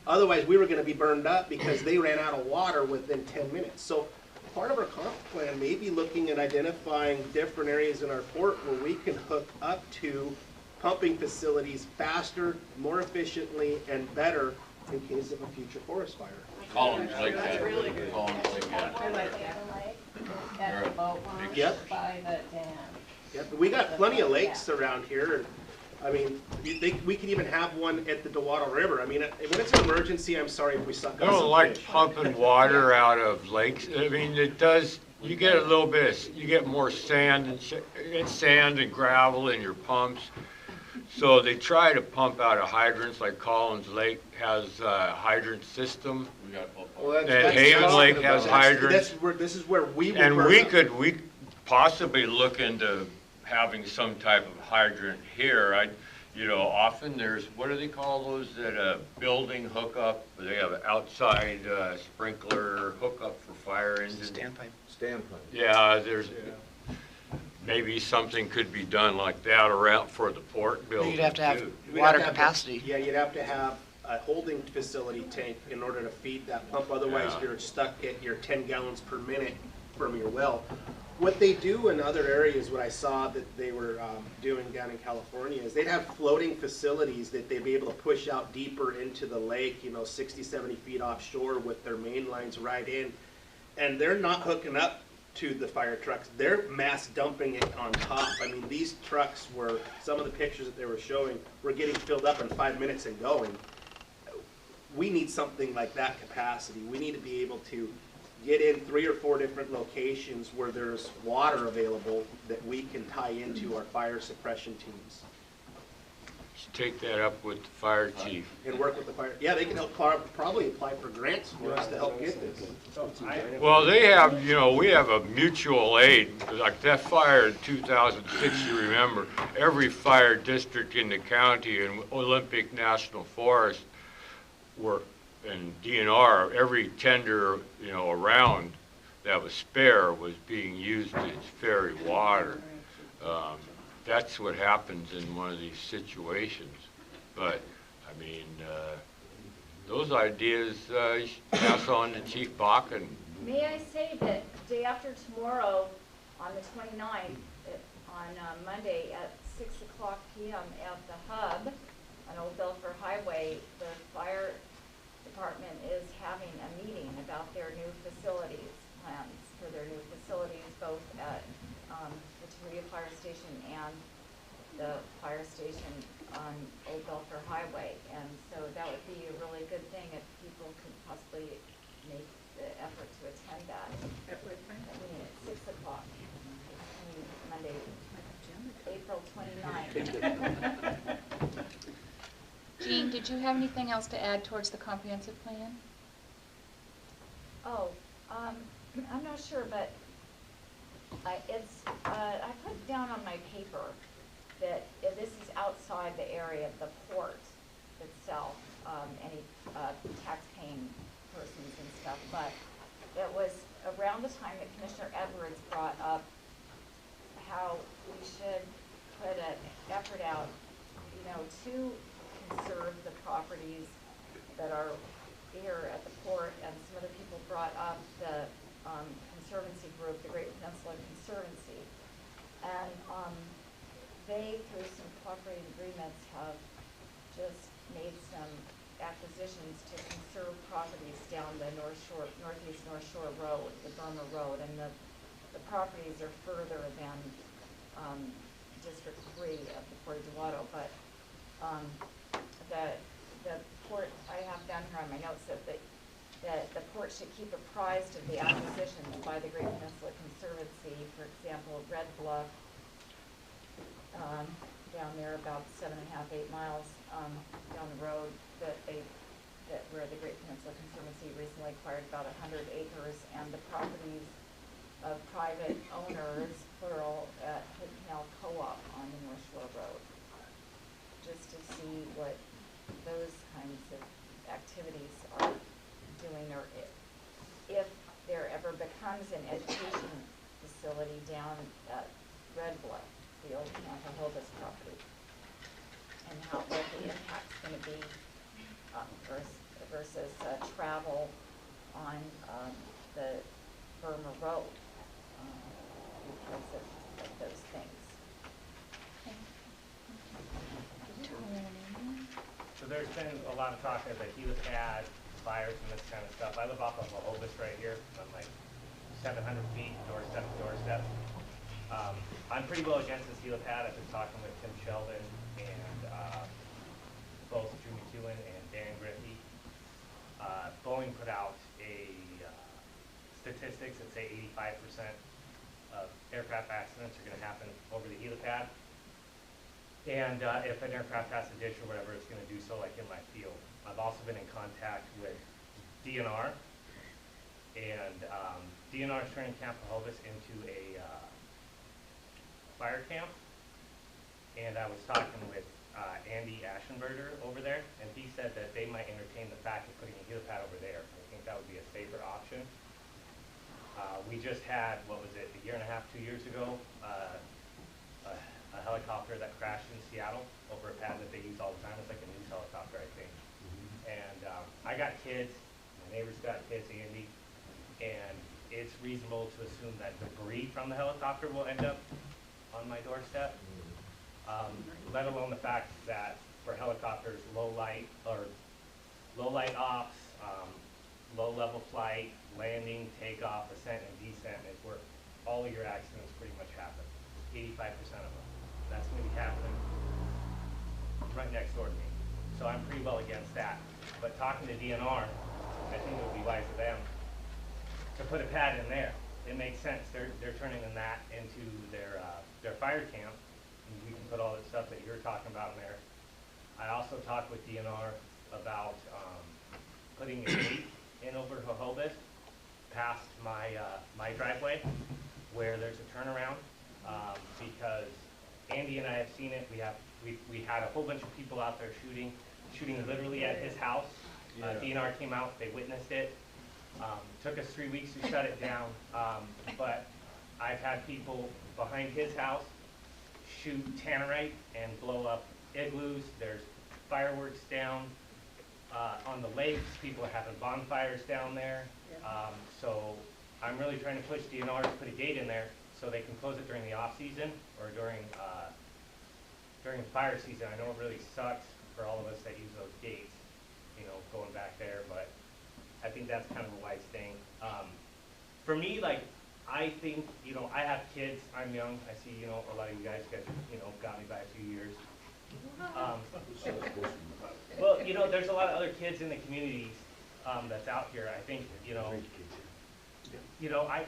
Otherwise, we were going to be burned up because they ran out of water within 10 minutes. So part of our comp plan may be looking at identifying different areas in our port where we can hook up to pumping facilities faster, more efficiently, and better in case of a future forest fire. Collins Lake That's had, really good. Collins Lake had. Or like Avon Lake, at the boat launch Yep. by the dam. Yep, but we got plenty of lakes around here. And I mean, you think we could even have one at the Dewatto River. I mean, when it's an emergency, I'm sorry if we suck. I don't like pumping water out of lakes. I mean, it does, you get a little bit, you get more sand and sand and gravel in your pumps. So they try to pump out of hydrants, like Collins Lake has a hydrant system. We got both. Well, And Haven Lake has hydrants. This is where we will And burn we up. could possibly look into having some type of hydrant here. You know, often there's, what do they call those that a building hookup? They have an outside sprinkler hookup for fire engines. Standpipe. Standpipe. Yeah, there's, maybe something could be done like that around for the port building You'd have to have too. We'd water have to have- capacity. Yeah, you'd have to have a holding facility tank in order to feed that pump. Otherwise, Yeah. you're stuck at your 10 gallons per minute from your well. What they do in other areas, what I saw that they were doing down in California, is they'd have floating facilities that they'd be able to push out deeper into the lake, 60, 70 feet offshore with their main lines right in. And they're not hooking up to the fire trucks. They're mass dumping it on top. I mean, these trucks were, some of the pictures that they were showing, were getting filled up in 5 minutes and going. We need something like that capacity. We need to be able to get in 3 or 4 different locations where there's water available that we can tie into our fire suppression teams. Should take that up with the fire chief. And work with the fire, yeah, they can help probably apply for grants for us to help get this. Well, they have, we have a mutual aid, like that fire in 2006, you remember, every fire district in the county and Olympic National Forest were, and DNR, every tender, around that was spare was being used as ferry water. That's what happens in one of these situations. But, I mean, those ideas, you should pass on to Chief Bach and May I say that day after tomorrow, on the 29th, on Monday at 6:00 p.m. at the Hub on Old Belfer Highway, the fire department is having a meeting about their new facilities, plans for their new facilities, both at the Taria Fire Station and the fire station on Old Belfer Highway. And so that would be a really good thing if people could possibly make the effort to attend that. At what time? That meeting at 6:00, Monday, April 29th. Jean, did you have anything else to add towards the comprehensive plan? Oh, I'm not sure, but I put down on my paper that this is outside the area of the port itself, any tax-paying persons and stuff, but it was around the time that Commissioner Edwards brought up how we should put an effort out, to conserve the properties that are here at the port, and some other people brought up the conservancy group, the Great Peninsula Conservancy, and they, through some cooperating agreements, have just made some acquisitions to conserve properties down the northeast North Shore Road, the Burma Road, and the properties are further than District 3 of the Port of Dewatto, but the port, I have down here on my notes that the port should keep apprised of the acquisitions by the Great Peninsula Conservancy. For example, Red Bluff, down there about 7.5, 8 miles down the road, where the Great Peninsula Conservancy recently acquired about 100 acres, and the properties of private owners, plural, at Hood Canal Co-op on the North Shore Road, just to see what those kinds of activities are doing, or if there ever becomes an education facility down at Red Bluff, the old Tampa Hobus property, and what the impact's gonna be versus travel on the Burma Road because of those things. So there's been a lot of talk of the helipad, fires and this kind of stuff. I live off of Hobus right here. I'm like 700 feet, doorstep to doorstep. I'm pretty well against this helipad. I've been talking with Tim Sheldon and both Drew McEwen and Dan Griffey. Boeing put out a statistics that say 85% of aircraft accidents are going to happen over the helipad. And if an aircraft has a ditch or whatever, it's going to do so like in my field. I've also been in contact with DNR, and DNR is turning Camp Hobus into a fire camp. And I was talking with Andy Aschenberger over there, and he said that they might entertain the fact of putting a helipad over there. I think that would be a safer option. We just had, what was it, a year and a half, 2 years ago, a helicopter that crashed in Seattle over a pad that they use all the time. It's like a news helicopter, I think. And I got kids, my neighbor's got kids, Andy, and it's reasonable to assume that debris from the helicopter will end up on my doorstep. Let alone the fact that for helicopters, low light ops, low level flight, landing, takeoff, ascent, and descent is where all of your accidents pretty much happen. 85% of them. That's going to be happening right next door to me. So I'm pretty well against that. But talking to DNR, I think it would be wise of them to put a pad in there. It makes sense. They're turning that into their fire camp. And we can put all the stuff that you're talking about in there. I also talked with DNR about putting a gate in over Hobus past my driveway where there's a turnaround because Andy and I have seen it. We had a whole bunch of people out there shooting literally at his house. DNR came out, they witnessed it. Took us 3 weeks to shut it down, but I've had people behind his house shoot tannerite and blow up igloos. There's fireworks down on the lakes. People are having bonfires down there. So I'm really trying to push DNR to put a gate in there so they can close it during the off season or during fire season. I know it really sucks for all of us that use those gates, you know, going back there, but I think that's kind of a wise thing. For me, like, I think, you know, I have kids, I'm young, I see, you know, a lot of you guys, you know, got me by a few years. Well, you know, there's a lot of other kids in the communities that's out here. I think, you know,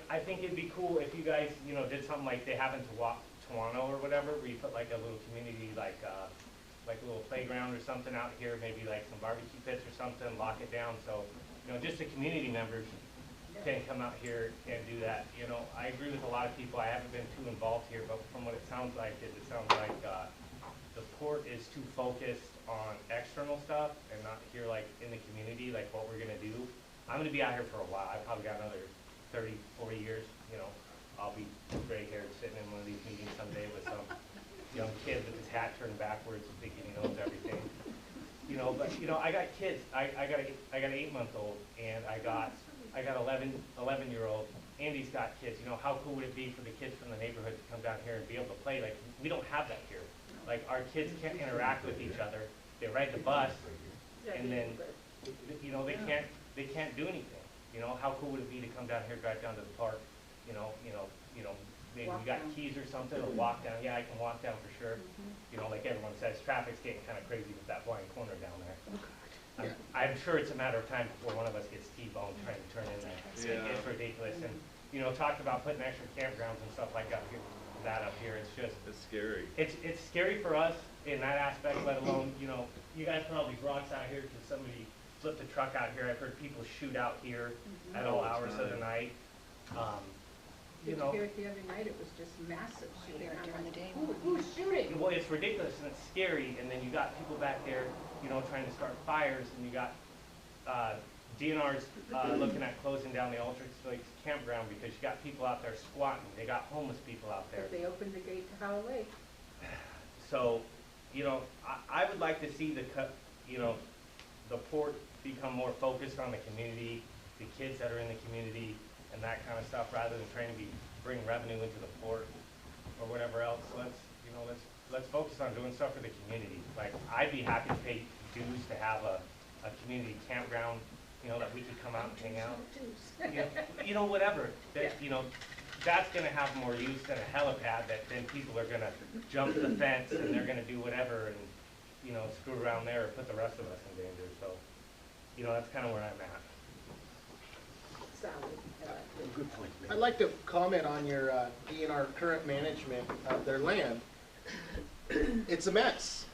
I think it'd be cool if you guys, you know, did something like they have in Dewatto or whatever, where you put like a little community, like a little playground or something out here, maybe like some barbecue pits or something, lock it down so, you know, just the community members can come out here and do that. You know, I agree with a lot of people. I haven't been too involved here, but from what it sounds like, it sounds like the port is too focused on external stuff and not here like in the community, like what we're gonna do. I'm gonna be out here for a while. I've probably got another 30, 40 years, you know. I'll be gray-haired sitting in one of these meetings someday with some young kid with his hat turned backwards thinking he knows everything. You know, but you know, I got kids. I got an 8-month-old and I got 11-year-old. Andy's got kids. You know, how cool would it be for the kids from the neighborhood to come down here and be able to play? Like, we don't have that here. Like, our kids can't interact with each other. They ride the bus, and then, you know, they can't do anything. You know, how cool would it be to come down here, drive down to the park? You know, maybe we got keys or something, or walk down. Yeah, I can walk down for sure. You know, like everyone says, traffic's getting kind of crazy with that blind corner down there. I'm sure it's a matter of time before one of us gets T-boned trying to turn in there. It's ridiculous. And, you know, talked about putting extra campgrounds and stuff like that up here. It's just... It's scary. It's scary for us in that aspect, let alone, you know, you guys put all these rocks out here because somebody flipped a truck out here. I've heard people shoot out here at all hours of the night. You know, Here the other night, it was just massive shooting. During the day. Who's shooting? well, it's ridiculous and it's scary, and then you got people back there, you know, trying to start fires, and you got DNR's looking at closing down the Aldrich Lakes campground because you got people out there squatting. They got homeless people out there. But they opened the gate to Howe Lake. So, you know, I would like to see the port become more focused on the community, the kids that are in the community, and that kind of stuff, rather than trying to bring revenue into the port or whatever else. Let's focus on doing stuff for the community. Like, I'd be happy to pay dues to have a community campground, you know, that we could come out and hang out. You know, whatever. That's gonna have more use than a helipad that then people are gonna jump the fence and they're gonna do whatever and, you know, screw around there or put the rest of us in danger. So, you know, that's kind of where I'm at. Good point, man. I'd like to comment on your DNR current management of their land. It's a mess,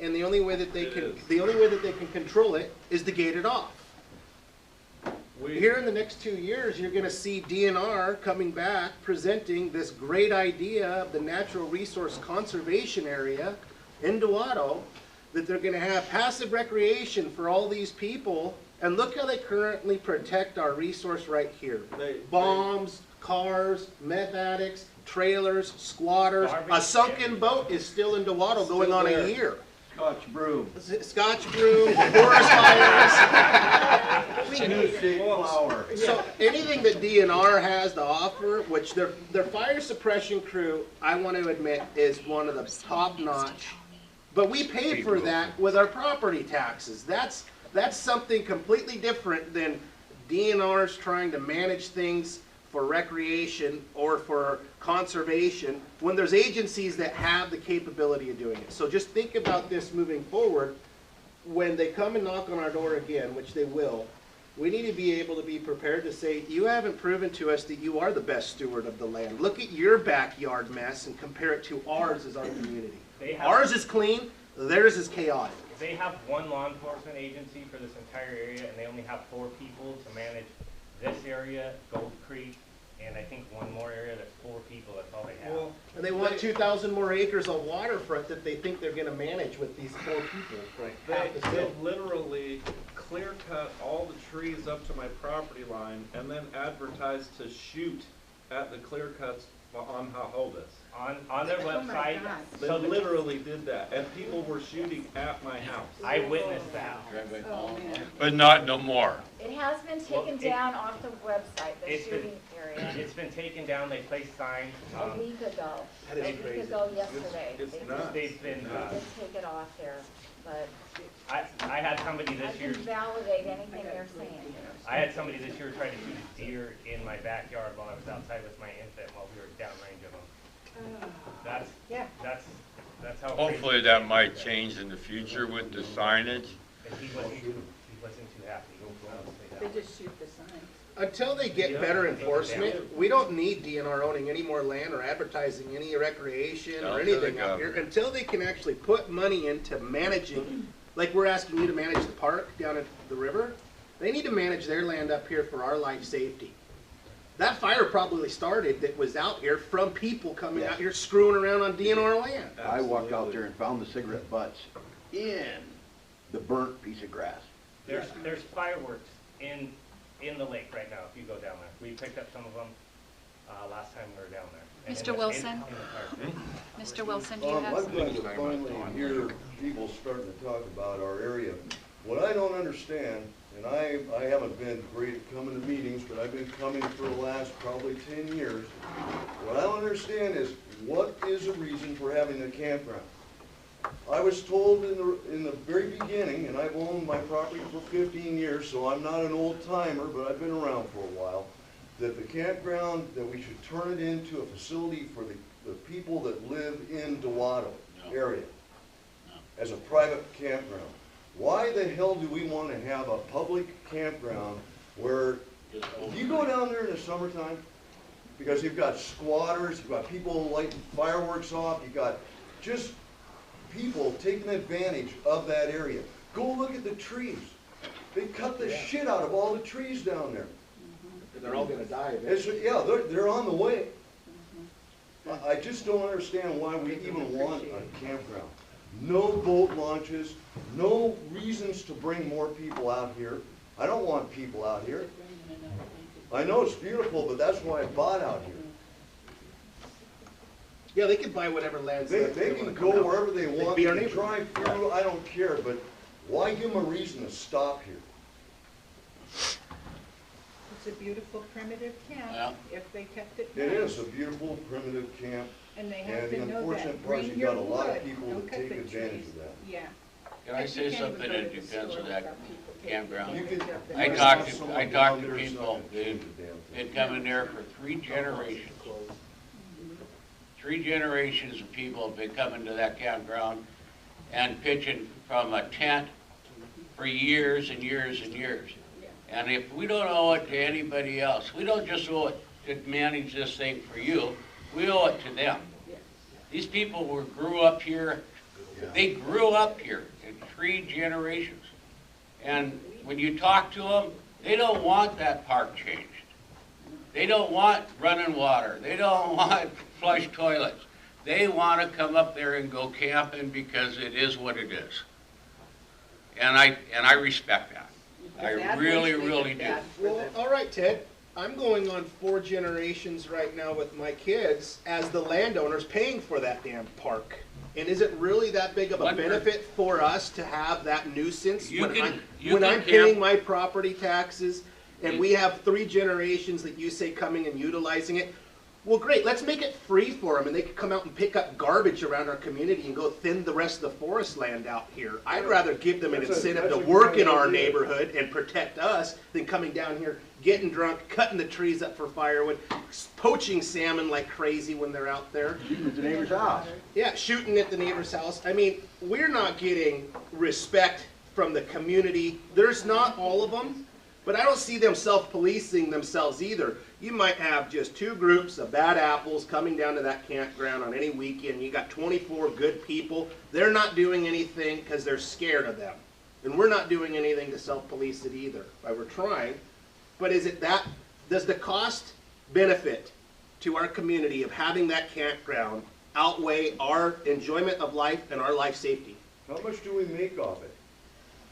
and the only way that they can control it is to gate it off. Here in the next 2 years, you're going to see DNR coming back presenting this great idea of the natural resource conservation area in Dewatto, that they're going to have passive recreation for all these people. And look how they currently protect our resource right here. Bombs, cars, meth addicts, trailers, squatters. A sunken boat is still in Dewatto going on a year. Scotch broom. Scotch broom, forest fires. So anything that DNR has to offer, which their fire suppression crew, I want to admit, is one of the top notch. But we pay for that with our property taxes. That's something completely different than DNR's trying to manage things for recreation or for conservation when there's agencies that have the capability of doing it. So just think about this moving forward. When they come and knock on our door again, which they will, we need to be able to be prepared to say, you haven't proven to us that you are the best steward of the land. Look at your backyard mess and compare it to ours as our community. Ours is clean, theirs is chaotic. They have one law enforcement agency for this entire area, and they only have 4 people to manage this area, Gold Creek, and I think one more area that's 4 people. That's all they have. Well, and they want 2,000 more acres of waterfront that they think they're going to manage with these 4 people. Right. They literally clear cut all the trees up to my property line and then advertise to shoot at the clear cuts on Jojotas. On their website. They literally did that, and people were shooting at my house. I witnessed that. But not no more. It has been taken down off the website, the shooting area. It's been taken down. They placed signs. A week ago. That is A week crazy. ago yesterday. It's They did- nuts. They've been. They did take it off there, but I had somebody I this year. can validate anything they're saying. I had somebody this year try to shoot a deer in my backyard while I was outside with my infant while we were downrange of them. That's how. Hopefully that might change in the future with the signage. He wasn't too happy. They just shoot the signs. Until they get better enforcement, we don't need DNR owning any more land or advertising any recreation or anything out here until they can actually put money into managing, like we're asking you to manage the park down at the river. They need to manage their land up here for our life safety. That fire probably started that was out here from people coming out here screwing around on DNR land. I walked out there and found the cigarette butts in the burnt piece of grass. There's fireworks in the lake right now if you go down there. We picked up some of them last time we were down there. Mr. Wilson? Mr. Wilson, do you have I'm some? glad to finally hear people starting to talk about our area. What I don't understand, and I haven't been great at coming to meetings, but I've been coming for the last probably 10 years. What I don't understand is, what is the reason for having a campground? I was told in the very beginning, and I've owned my property for 15 years, so I'm not an old timer, but I've been around for a while, that the campground, that we should turn it into a facility for the people that live in Dewatto area as a private campground. Why the hell do we want to have a public campground where, if you go down there in the summertime, because you've got squatters, you've got people lighting fireworks off, you've got just people taking advantage of that area. Go look at the trees. They cut the shit out of all the trees down there. They're all going to die eventually. Yeah, they're on the way. I just don't understand why we even want a campground. No boat launches, no reasons to bring more people out here. I don't want people out here. I know it's beautiful, but that's why I bought out here. Yeah, they can buy whatever land. They can go wherever they want, be they our can neighbor. drive through, I don't care, but why give them a reason to stop here? It's a beautiful primitive camp, Yeah. if they kept it It nice. is a beautiful primitive camp, And they have and to the know unfortunate that, part is bring you your got a lot of wood, people don't that cut take the advantage trees. of that. Yeah. Can I say something in defense of that campground? You can- I there's talked not to someone people, down there that's not gonna they've change the damn thing. been coming there for 3 generations. 3 generations of people have been coming to that campground and pitching from a tent for years and years and years. And if we don't owe it to anybody else, we don't just owe it to manage this thing for you, we owe it to them. These people grew up here, they grew up here in 3 generations. And when you talk to them, they don't want that park changed. They don't want running water. They don't want flush toilets. They want to come up there and go camping because it is what it is. And I respect that. I really, really do. Well, all right, Ted. I'm going on 4 generations right now with my kids as the landowners paying for that damn park. And is it really that big of a benefit for us to have that nuisance when I'm paying my property taxes and we have 3 generations that you say coming and utilizing it? Well, great, let's make it free for them and they can come out and pick up garbage around our community and go thin the rest of the forest land out here. I'd rather give them an incentive to work in our neighborhood and protect us than coming down here, getting drunk, cutting the trees up for firewood, poaching salmon like crazy when they're out there. Shooting at the neighbor's house. Yeah, shooting at the neighbor's house. I mean, we're not getting respect from the community. There's not all of them, but I don't see them self-policing themselves either. You might have just 2 groups of bad apples coming down to that campground on any weekend. You got 24 good people. They're not doing anything because they're scared of them. And we're not doing anything to self-police it either. We're trying. But is it that, does the cost benefit to our community of having that campground outweigh our enjoyment of life and our life safety? How much do we make off it?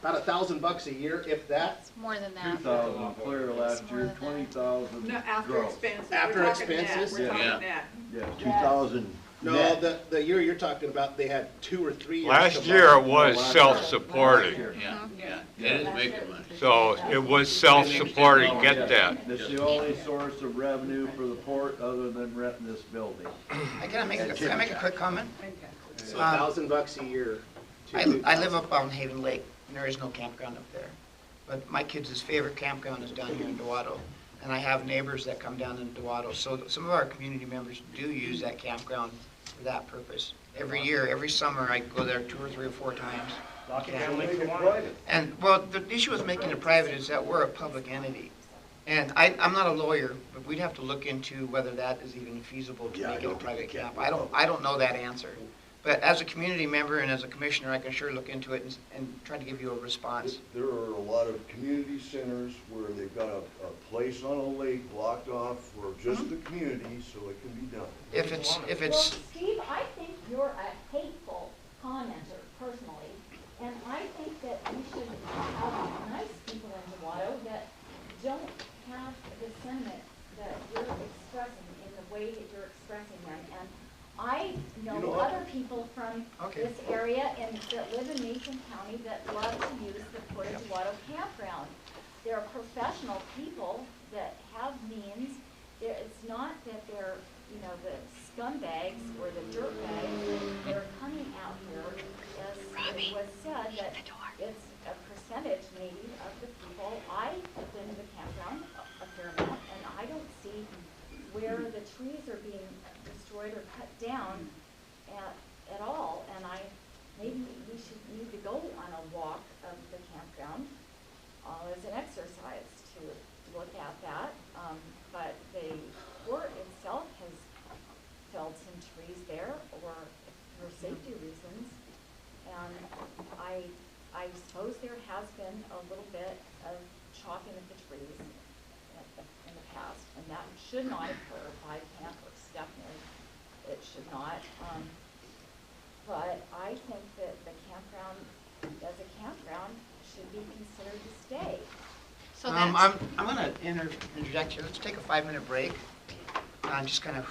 About $1,000 a year, if that. It's more than that. 2,000 clear last more year, than that. 20,000 No, after gross. expenses. After We're talking net. expenses? We're talking Yeah. net. Yes. 2,000 No, net. the year you're talking about, they had 2 or 3 years. Last combined. year it was self-supporting, Yeah, it is making money. so it was self-supporting, get that. It's the only source of revenue for the port other than renting this building. Can I make a quick comment? So $1,000 a year. I live up on Haven Lake, and there is no campground up there. But my kids' favorite campground is down here in Dewatto. And I have neighbors that come down in Dewatto. So some of our community members do use that campground for that purpose. Every year, every summer, I go there 2 or 3 or 4 times. Lock it Yeah. down like you want. Private. And, well, the issue with making it private is that we're a public entity. And I'm not a lawyer, but we'd have to look into whether that is even feasible to Yeah, I make it a don't think private it can camp. be I don't know that answer. But as a community member and as a commissioner, I can sure look into it and try to give you a response. There are a lot of community centers where they've got a place on a lake blocked off for just the community, so it can be done. If it's, Well, Steve, I think you're a hateful commenter personally, and I think that we should have nice people in Dewatto that don't have the sentiments that you're expressing in the way that you're expressing them. And I know You know what? other people from Okay. this area and that live in Mason County that love to use the Port of Dewatto campground. They're professional people that have means. It's not that they're, you know, the scumbags or the dirtbags. They're coming out here, as it was said, that it's a percentage maybe of the people. I have been to the campground a fair amount, and I don't see where the trees are being destroyed or cut down at all. And maybe we should need to go on a walk of the campground as an exercise to look at that. But the port itself has felled some trees there for safety reasons. And I suppose there has been a little bit of chopping of the trees in the past, and that should not occur by campers, definitely. It should not. But I think that the campground, as a campground, should be considered to stay. So that's, I'm gonna interject here. Let's take a 5-minute break. Just kind of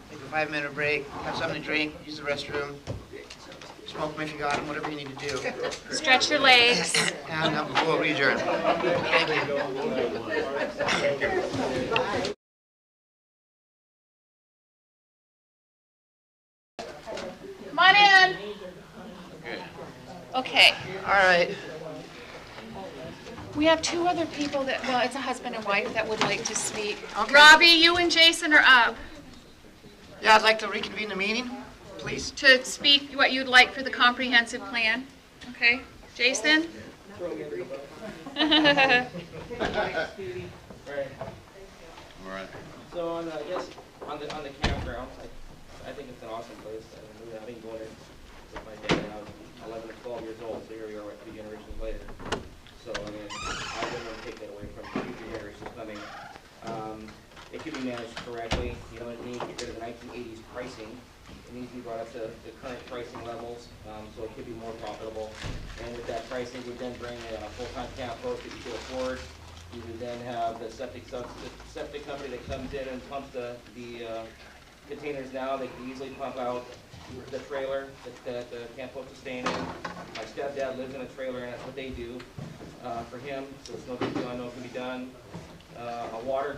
take a 5-minute break, have something to drink, use the restroom, smoke them if you got them, whatever you need to do. stretch your legs. And we'll adjourn. Thank you. Come on in. Okay. All right. We have two other people that, well, it's a husband and wife that would like to speak. Robbie, you and Jason are up Yeah, I'd like to reconvene the meeting, please. to speak what you'd like for the comprehensive plan. Okay, Jason? Right. So on the, yes, on the campground, I think it's an awesome place. I've been going there with my dad when I was 11 or 12 years old, so here we are 2 generations later. So, I mean, I wouldn't want to take that away from future generations coming. It could be managed correctly. You know, it needs to get rid of the 1980s pricing. It needs to be brought up to the current pricing levels, so it could be more profitable. And with that pricing, would then bring a full-time camp host that you could afford. You would then have the septic company that comes in and pumps the containers now. They can easily pump out the trailer that the camp host is staying in. My stepdad lives in a trailer, and that's what they do for him. So it's no big deal. I know it can be done. A water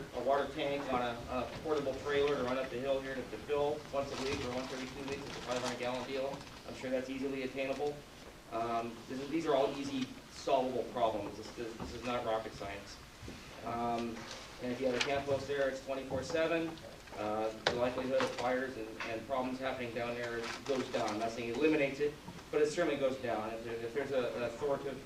tank on a portable trailer to run up the hill here to fill once a week or once every 2 weeks. It's a 500-gallon deal. I'm sure that's easily attainable. These are all easy solvable problems. This is not rocket science. And if you have a camp host there, it's 24/7. The likelihood of fires and problems happening down there goes down. I'm not saying it eliminates it, but it certainly goes down. If there's an authoritative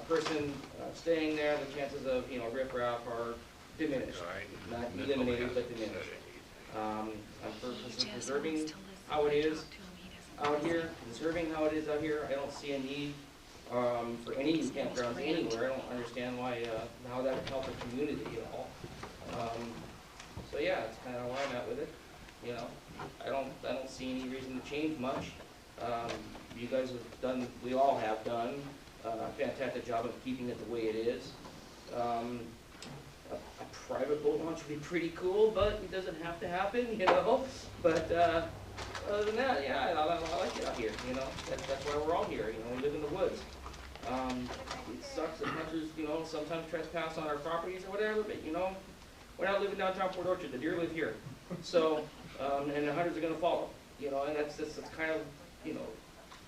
person staying there, the chances of riffraff are diminished, not eliminated, but diminished. I'm for preserving how it is out here, conserving how it is out here. I don't see a need for any campgrounds anywhere. I don't understand how that would help the community at all. So yeah, that's kind of where I'm at with it. You know, I don't see any reason to change much. You guys have done, we all have done a fantastic job of keeping it the way it is. A private boat launch would be pretty cool, but it doesn't have to happen, you know. But other than that, yeah, I like it out here. You know, that's why we're all here. You know, we live in the woods. It sucks that hunters, sometimes trespass on our properties or whatever, but we're not living downtown Port Orchard. The deer live here, so and the hunters are going to follow. You know, and that's kind of,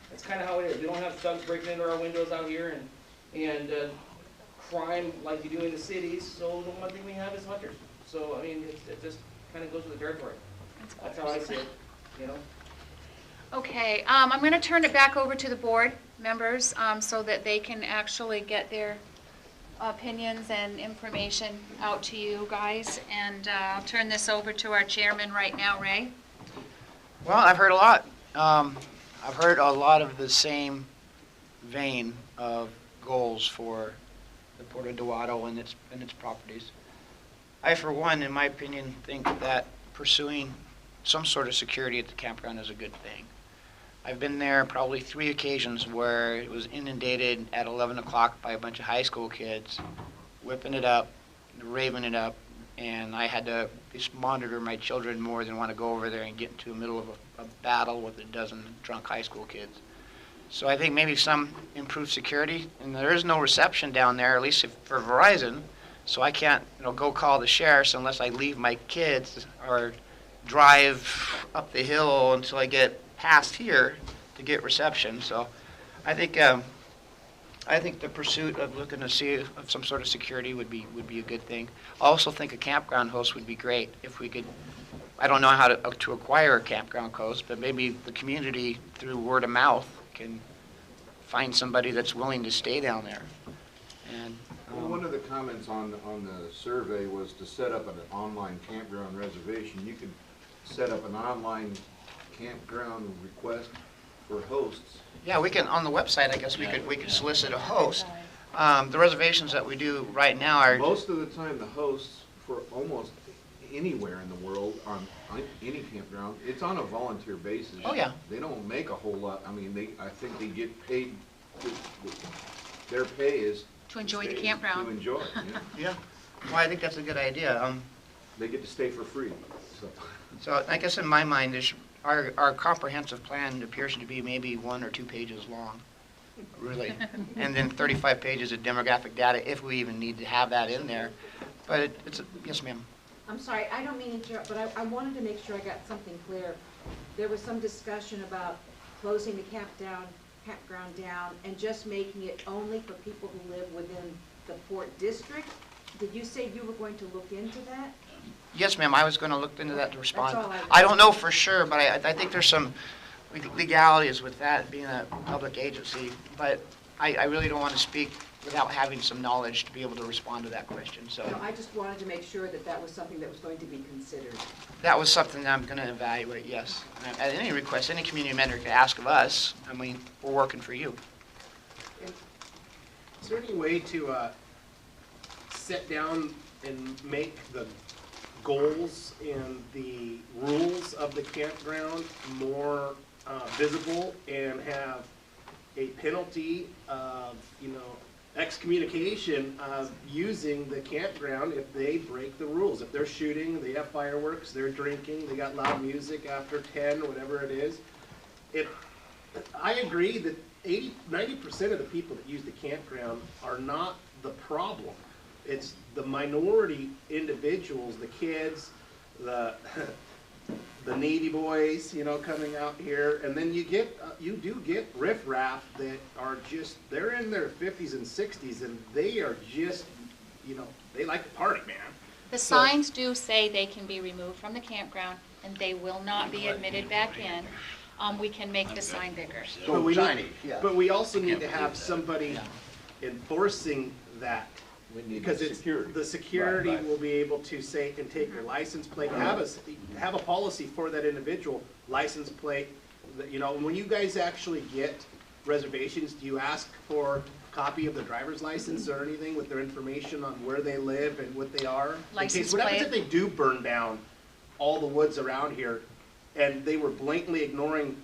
that's kind of how it is. We don't have thugs breaking into our windows out here and crime like you do in the cities. So the one thing we have is hunters. So I mean, it just kind of goes with the territory. That's how I see it. You know. Okay, I'm going to turn it back over to the board members so that they can actually get their opinions and information out to you guys. And I'll turn this over to our chairman right now, Ray. Well, I've heard a lot. I've heard a lot of the same vein of goals for the Port of Dewatto and its properties. I, for one, in my opinion, think that pursuing some sort of security at the campground is a good thing. I've been there probably 3 occasions where it was inundated at 11 o'clock by a bunch of high school kids, whipping it up, raving it up, and I had to just monitor my children more than want to go over there and get into the middle of a battle with a dozen drunk high school kids. So I think maybe some improved security, and there is no reception down there, at least for Verizon, so I can't go call the sheriffs unless I leave my kids or drive up the hill until I get past here to get reception. So I think the pursuit of looking to see if some sort of security would be a good thing. I also think a campground host would be great if we could. I don't know how to acquire a campground host, but maybe the community through word of mouth can find somebody that's willing to stay down there. And well, one of the comments on the survey was to set up an online campground reservation. You could set up an online campground request for hosts. Yeah, we can on the website. I guess we could solicit a host. The reservations that we do right now are most of the time the hosts for almost anywhere in the world on any campground. It's on a volunteer basis. Oh yeah. They don't make a whole lot. I mean, I think they get paid. Their pay is To enjoy the stay, campground. To enjoy, yeah. Yeah, well, I think that's a good idea. They get to stay for free, so. So I guess in my mind, our comprehensive plan appears to be maybe 1 or 2 pages long, really. And then 35 pages of demographic data, if we even need to have that in there. But yes, ma'am. I'm sorry, I don't mean to interrupt, but I wanted to make sure I got something clear. There was some discussion about closing the campground down and just making it only for people who live within the Port District. Did you say you were going to look into that? Yes, ma'am, I was going to look into that to respond. That's all I don't know for sure, but I think there's some legalities with that being a public agency. But I really don't want to speak without having some knowledge to be able to respond to that question. So No, I just wanted to make sure that that was something that was going to be considered. that was something that I'm going to evaluate, yes. At any request, any community member can ask of us. I mean, we're working for you. Is there any way to sit down and make the goals and the rules of the campground more visible and have a penalty of, excommunication of using the campground if they break the rules? If they're shooting, they have fireworks, they're drinking, they got loud music after 10, whatever it is. I agree that 90% of the people that use the campground are not the problem. It's the minority individuals, the kids, the Navy boys, coming out here, and then you do get riffraff that are just, they're in their 50s and 60s, and they are just, they like to party, man. The signs do say they can be removed from the campground and they will not be admitted back in. We can make the sign bigger. So signage, yeah. But we also need to have somebody enforcing that. Because it's, the security will be able to say, and take your license plate, have a policy for that individual, license plate, when you guys actually get reservations, do you ask for a copy of the driver's license or anything with their information on where they live and what they are? License What happens plate. if they do burn down all the woods around here and they were blatantly ignoring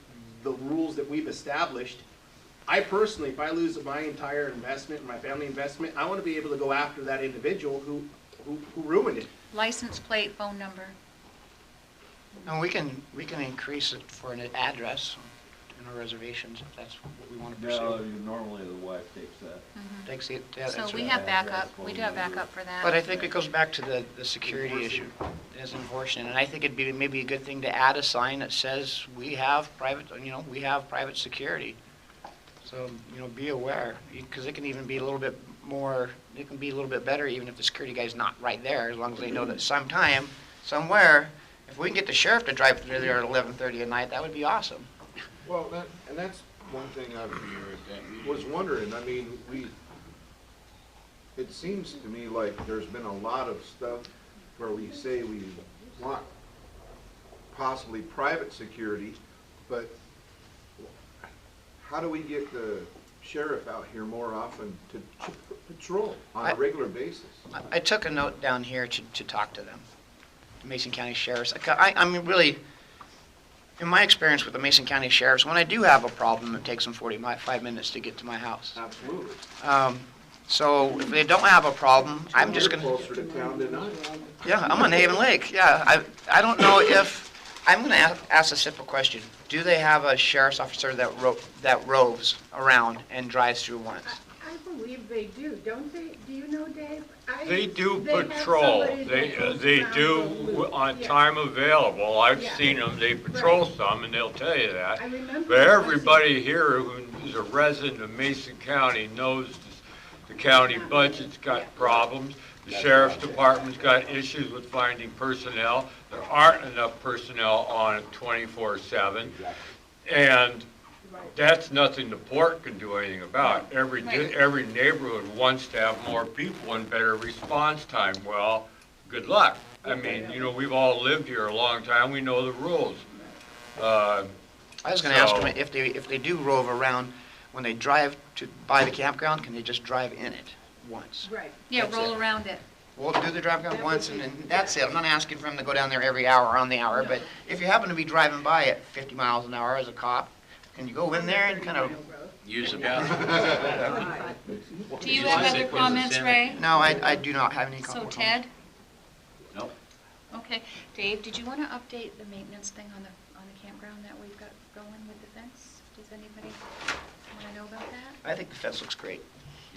the rules that we've established? I personally, if I lose my entire investment, my family investment, I want to be able to go after that individual who ruined it. License plate, phone number. And we can increase it for an address in our reservations if that's what we want to pursue. No, normally the wife takes that. Takes it, yeah, So that's we right. have backup. We do have backup for that. But I think it goes back to the security issue as enforcement, and I think it'd be maybe a good thing to add a sign that says we have private security. So, be aware, because it can even be a little bit more, it can be a little bit better even if the security guy's not right there, as long as they know that sometime, somewhere, if we can get the sheriff to drive through there at 11:30 at night, that would be awesome. Well, that's one thing I was wondering. I mean, it seems to me like there's been a lot of stuff where we say we want possibly private security, but how do we get the sheriff out here more often to patrol on a regular basis? I took a note down here to talk to them, the Mason County Sheriffs. I mean, really, in my experience with the Mason County Sheriffs, when I do have a problem, it takes them 45 minutes to get to my house. Absolutely. So if they don't have a problem, I'm just going to... Closer to town than I am. Yeah, I'm on Haven Lake, yeah. I don't know if... I'm going to ask a simple question. Do they have a sheriff's officer that roves around and drives through once? I believe they do, don't they? Do you know, Dave? They do have patrol. somebody that goes They around do the loop. on Yeah. time available. I've Yeah. seen them, they patrol some, and they'll tell you that. I remember. But everybody here who's a resident of Mason County knows the county budget's got problems. The sheriff's department's got issues with finding personnel. There aren't enough personnel on it 24/7. And that's nothing the port can do anything about. Every neighborhood wants to have more people and better response time. Well, good luck. I mean, we've all lived here a long time. We know the rules. I was going to ask them if they do rove around, when they drive to buy the campground, can they just drive in it once? Right. Yeah, That's roll it. around it. We'll do the drive down once, and then that's it. I'm not asking for them to go down there every hour or on the hour, but if you happen to be driving by at 50 miles an hour as a cop, Can you go in there and kind of? Use the bathroom. Do you have other comments, Ray? No, I do not have any So comments. Ted? Nope. Okay. Dave, did you want to update the maintenance thing on the campground that we've got going with the fence? Does anybody want to know about that? I think the fence looks great.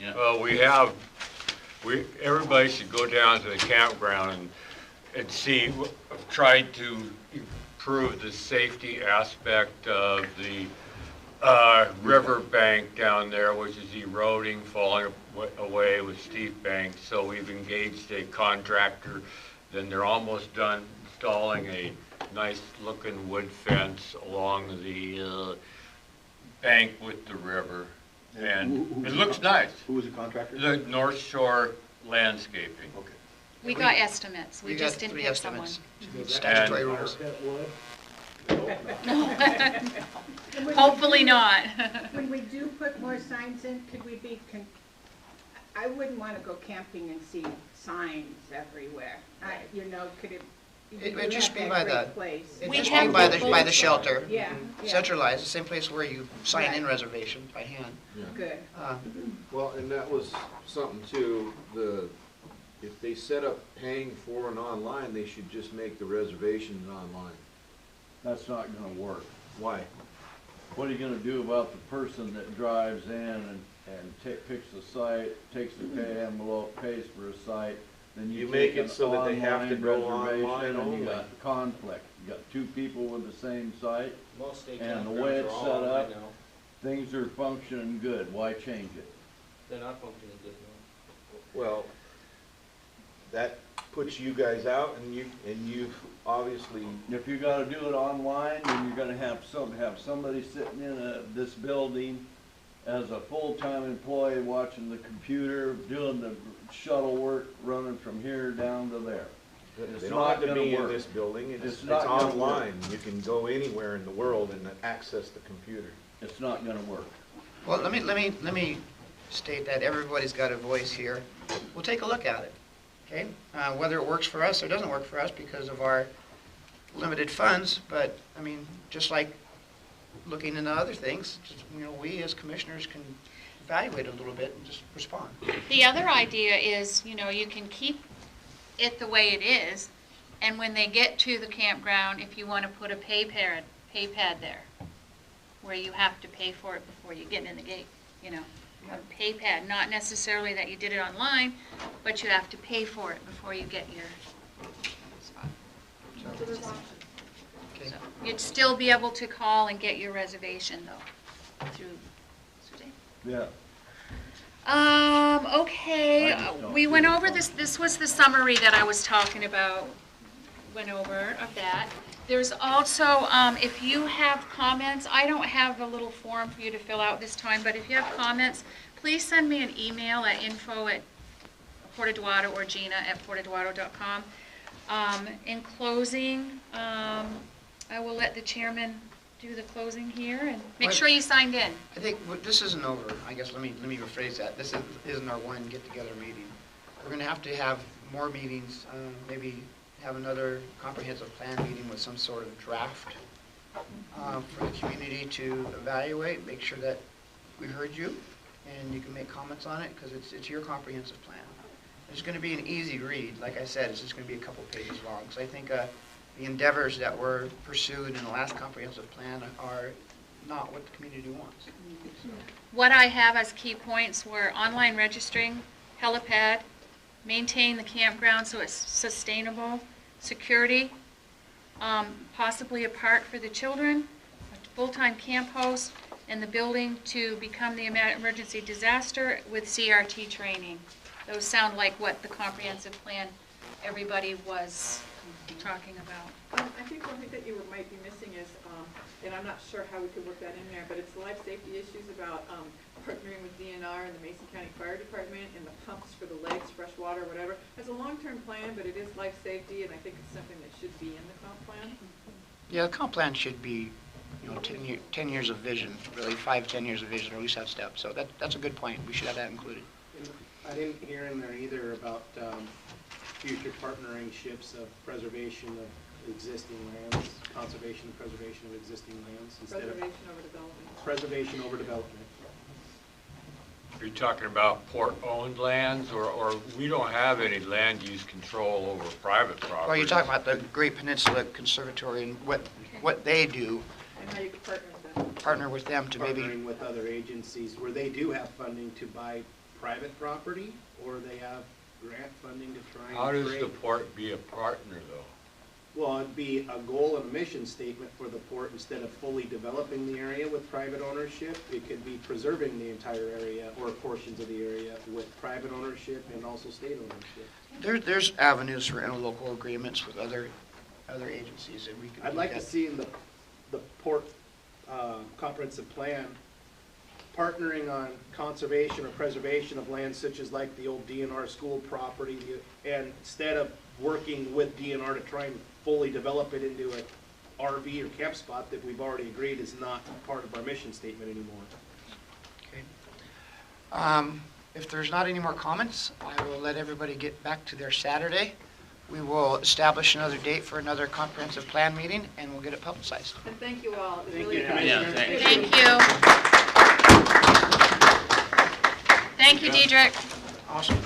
Yeah. Well, everybody should go down to the campground and see, try to improve the safety aspect of the river bank down there, which is eroding, falling away with steep banks. So we've engaged a contractor, then they're almost done installing a nice looking wood fence along the bank with the river. And it looks nice. Who was the contractor? The North Shore Landscaping. Okay. We got estimates. We We just got didn't 3 pick someone. estimates. Statutory rules. Hopefully not. When we do put more signs in, could we be, I wouldn't want to go camping and see signs everywhere. Could it? It would just be by the, We it'd just have be by the the shelter. Yeah, yeah. Centralized, the same place where you sign in Right. reservations by hand. Good. Well, and that was something too, if they set up paying for and online, they should just make the reservations online. That's not gonna work. Why? What are you gonna do about the person that drives in and picks the site, takes the pay envelope, pays for a site, then You you make take it an so that they have to online go reservation online and only. you got conflict. You got 2 people with the same site, Most state and the campgrounds way are it's all set online up, now. things are functioning good. Why change it? They're not functioning good now. Well, that puts you guys out, and you obviously, If you gotta do it online, then you're gonna have somebody sitting in this building as a full-time employee watching the computer, doing the shuttle work, running from here down to there. It's they don't not have to gonna be in work. this building, it's It's not gonna work. online. You can go anywhere in the world and access the computer. It's not gonna work. Well, let me state that everybody's got a voice here. We'll take a look at it, okay? Whether it works for us or doesn't work for us because of our limited funds, but, I mean, just like looking into other things, we as commissioners can evaluate it a little bit and just respond. The other idea is, you can keep it the way it is, and when they get to the campground, if you want to put a pay pad there, where you have to pay for it before you get in the gate, a pay pad, not necessarily that you did it online, but you have to pay for it before you get your spot. Okay. So you'd still be able to call and get your reservation though, through. Yeah. Okay, I just don't we see went the over point. this was the summary that I was talking about, went over of that. There's also, if you have comments, I don't have a little form for you to fill out this time, but if you have comments, please send me an email at info@portadewatto or gina@portadewatto.com. In closing, I will let the chairman do the closing here and make sure you signed in. I think this isn't over. I guess let me rephrase that. This isn't our one get-together meeting. We're going to have more meetings, maybe have another comprehensive plan meeting with some sort of draft for the community to evaluate, make sure that we heard you, and you can make comments on it, because it's your comprehensive plan. It's going to be an easy read. Like I said, it's just going to be a couple pages long. So I think the endeavors that were pursued in the last comprehensive plan are not what the community wants. What I have as key points were online registering, helipad, maintain the campground so it's sustainable, security, possibly a park for the children, a full-time camp host, and the building to become the emergency disaster with CRT training. Those sound like what the comprehensive plan everybody was talking about. I think one thing that you might be missing is, and I'm not sure how we could work that in there, but it's the life safety issues about partnering with DNR and the Mason County Fire Department and the pumps for the lakes, fresh water, whatever. It's a long-term plan, but it is life safety, and I think it's something that should be in the comp plan. Yeah, the comp plan should be, 10 years of vision, really 5, 10 years of vision, or at least have steps. So that's a good point. We should have that included. I didn't hear in there either about future partnering shifts of preservation of existing lands, conservation and preservation of existing lands instead of. Preservation over development. preservation over development. You're talking about port-owned lands, or we don't have any land use control over private property? Well, you're talking about the Great Peninsula Conservatory and what they do, And how you could partner with them. partner with them to maybe, Partnering with other agencies where they do have funding to buy private property, or they have grant funding to try and How does create. the port be a partner, though? Well, it'd be a goal and a mission statement for the port. Instead of fully developing the area with private ownership, it could be preserving the entire area or portions of the area with private ownership and also state ownership. there's avenues for interlocal agreements with other agencies that we could I'd like to look at. see in the port comprehensive plan, partnering on conservation or preservation of lands such as like the old DNR school property, and instead of working with DNR to try and fully develop it into an RV or camp spot that we've already agreed is not part of our mission statement anymore. Okay. If there's not any more comments, I will let everybody get back to their Saturday. We will establish another date for another comprehensive plan meeting, and we'll get it publicized. And thank you all. It was Thank really you. appreciated. Yeah, Thank you. Thank you, Diedrich. Awesome.